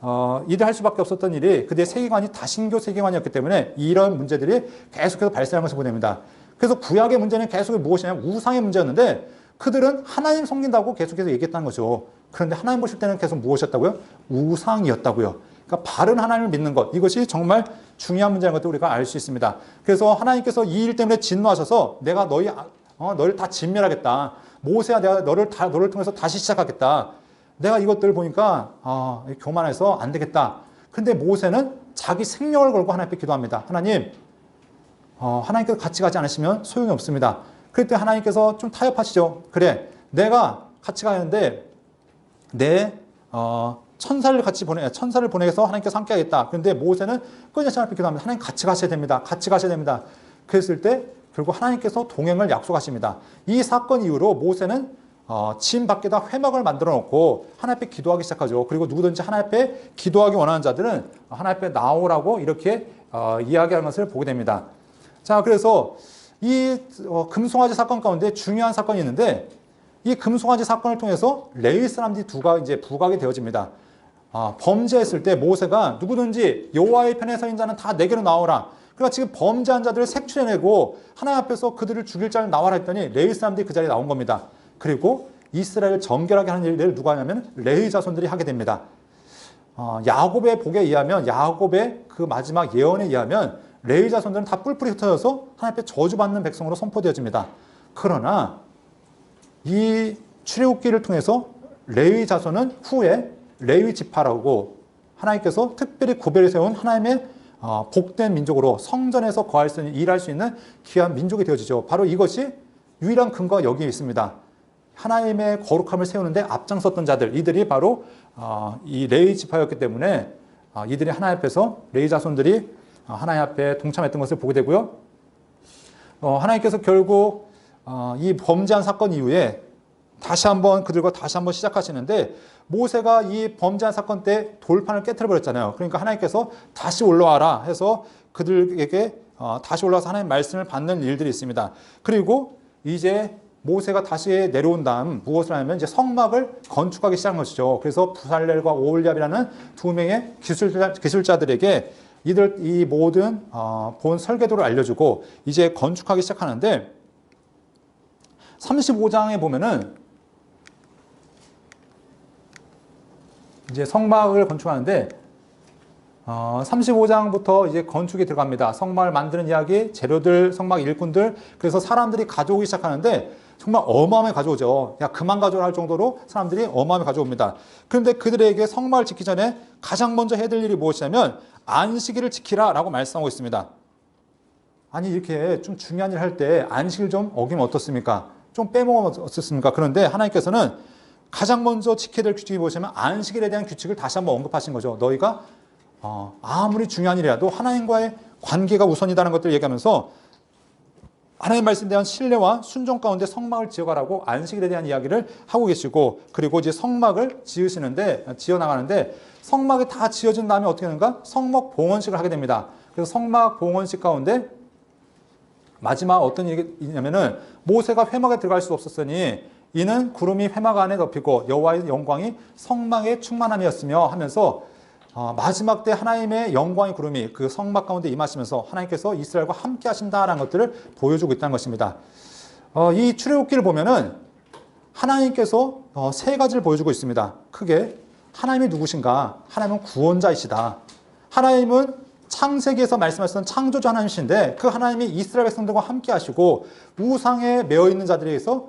할 수밖에 없었던 일이 그들의 세계관이 다신교 세계관이었기 때문에 이런 문제들이 계속해서 발생한 것을 보냅니다. 그래서 구약의 문제는 계속 무엇이냐면 우상의 문제였는데 그들은 하나님 섬긴다고 계속해서 얘기했다는 거죠. 그런데 하나님 보실 때는 계속 무엇이었다고요? 우상이었다고요. 그러니까 바른 하나님을 믿는 것, 이것이 정말 중요한 문제라는 것도 우리가 알 수 있습니다. 그래서 하나님께서 이 일 때문에 진노하셔서 내가 너를 다 진멸하겠다. 모세야 내가 너를 통해서 다시 시작하겠다. 내가 이것들을 보니까 교만해서 안 되겠다. 근데 모세는 자기 생명을 걸고 하나님께 기도합니다. 하나님, 하나님께서 같이 가지 않으시면 소용이 없습니다. 그럴 때 하나님께서 좀 타협하시죠. 그래, 내가 같이 가는데 천사를 보내서 하나님께서 함께 하겠다. 그런데 모세는 끊임없이 하나님께 기도합니다. 하나님 같이 가셔야 됩니다. 같이 가셔야 됩니다. 그랬을 때 결국 하나님께서 동행을 약속하십니다. 이 사건 이후로 모세는 진 밖에다 회막을 만들어 놓고 하나님 앞에 기도하기 시작하죠. 그리고 누구든지 하나님 앞에 기도하기 원하는 자들은 하나님 앞에 나오라고 이렇게 이야기하는 것을 보게 됩니다. 자, 그래서 이 금송아지 사건 가운데 중요한 사건이 있는데 이 금송아지 사건을 통해서 레위 사람들이 이제 부각이 되어집니다. 범죄했을 때 모세가 누구든지 여호와의 편에 서인 자는 다 내게로 나오라. 그러니까 지금 범죄한 자들을 색출해내고 하나님 앞에서 그들을 죽일 자를 나와라 했더니 레위 사람들이 그 자리에 나온 겁니다. 그리고 이스라엘을 정결하게 하는 일을 누가 하냐면 레위 자손들이 하게 됩니다. 야곱의 복에 의하면 야곱의 그 마지막 예언에 의하면 레위 자손들은 다 뿔뿔이 흩어져서 하나님 앞에 저주받는 백성으로 선포되어집니다. 그러나 이 출애굽기를 통해서 레위 자손은 후에 레위 지파라고 하나님께서 특별히 구별해 세운 하나님의 복된 민족으로 성전에서 거할 수 있는 일할 수 있는 귀한 민족이 되어지죠. 바로 이것이 유일한 근거가 여기에 있습니다. 하나님의 거룩함을 세우는데 앞장섰던 자들, 이들이 바로 이 레위 지파였기 때문에 이들이 하나님 앞에서 레위 자손들이 하나님 앞에 동참했던 것을 보게 되고요. 하나님께서 결국 이 범죄한 사건 이후에 그들과 다시 한번 시작하시는데 모세가 이 범죄한 사건 때 돌판을 깨트려 버렸잖아요. 그러니까 하나님께서 다시 올라와라 해서 그들에게 다시 올라와서 하나님의 말씀을 받는 일들이 있습니다. 그리고 이제 모세가 다시 내려온 다음 무엇을 하냐면 이제 성막을 건축하기 시작한 것이죠. 그래서 부살렐과 오홀리압이라는 두 명의 기술자들에게 이 모든 본 설계도를 알려주고 이제 건축하기 시작하는데 35장에 보면은 이제 성막을 건축하는데 35장부터 이제 건축이 들어갑니다. 성막을 만드는 이야기, 재료들, 성막 일꾼들, 그래서 사람들이 가져오기 시작하는데 정말 어마어마하게 가져오죠. 야, 그만 가져오라 할 정도로 사람들이 어마어마하게 가져옵니다. 그런데 그들에게 성막을 짓기 전에 가장 먼저 해야 될 일이 무엇이냐면 안식일을 지키라 라고 말씀하고 있습니다. 아니 이렇게 좀 중요한 일을 할 때 안식일 좀 어기면 어떻습니까? 좀 빼먹었습니까? 그런데 하나님께서는 가장 먼저 지켜야 될 규칙이 무엇이냐면 안식일에 대한 규칙을 다시 한번 언급하신 거죠. 너희가 아무리 중요한 일이라도 하나님과의 관계가 우선이라는 것들을 얘기하면서 하나님 말씀에 대한 신뢰와 순종 가운데 성막을 지어가라고 안식일에 대한 이야기를 하고 계시고, 그리고 이제 성막을 지어나가는데 성막이 다 지어진 다음에 어떻게 하는가? 성막 봉헌식을 하게 됩니다. 그래서 성막 봉헌식 가운데 마지막 어떤 일이냐면은 모세가 회막에 들어갈 수 없었으니 이는 구름이 회막 안에 덮이고 여호와의 영광이 성막에 충만함이었으며 하면서 마지막 때 하나님의 영광의 구름이 그 성막 가운데 임하시면서 하나님께서 이스라엘과 함께 하신다라는 것들을 보여주고 있다는 것입니다. 이 출애굽기를 보면은 하나님께서 세 가지를 보여주고 있습니다. 크게 하나님이 누구신가? 하나님은 구원자이시다. 하나님은 창세기에서 말씀하셨던 창조주 하나님이신데 그 하나님이 이스라엘 백성들과 함께 하시고 우상에 매어 있는 자들에게서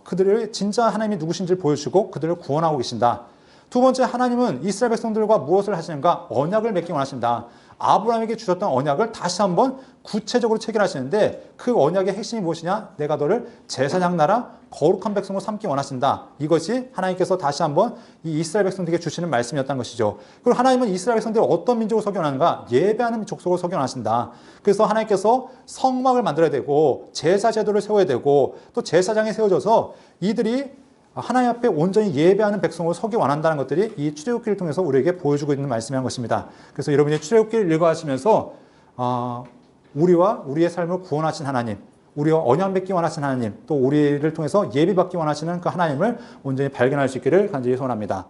그들을 진짜 하나님이 누구신지를 보여주시고 그들을 구원하고 계신다. 두 번째, 하나님은 이스라엘 백성들과 무엇을 하시는가? 언약을 맺기 원하신다. 아브라함에게 주셨던 언약을 다시 한번 구체적으로 체결하시는데 그 언약의 핵심이 무엇이냐? 내가 너를 제사장 나라 거룩한 백성으로 삼기 원하신다. 이것이 하나님께서 다시 한번 이 이스라엘 백성들에게 주시는 말씀이었다는 것이죠. 그리고 하나님은 이스라엘 백성들이 어떤 민족을 석연하는가? 예배하는 족속을 석연하신다. 그래서 하나님께서 성막을 만들어야 되고 제사 제도를 세워야 되고 또 제사장이 세워져서 이들이 하나님 앞에 온전히 예배하는 백성으로 서기 원한다는 것들이 이 출애굽기를 통해서 우리에게 보여주고 있는 말씀이란 것입니다. 그래서 여러분이 출애굽기를 읽어가시면서 우리와 우리의 삶을 구원하신 하나님, 우리와 언약 맺기 원하신 하나님, 또 우리를 통해서 예비받기 원하시는 그 하나님을 온전히 발견할 수 있기를 간절히 소원합니다.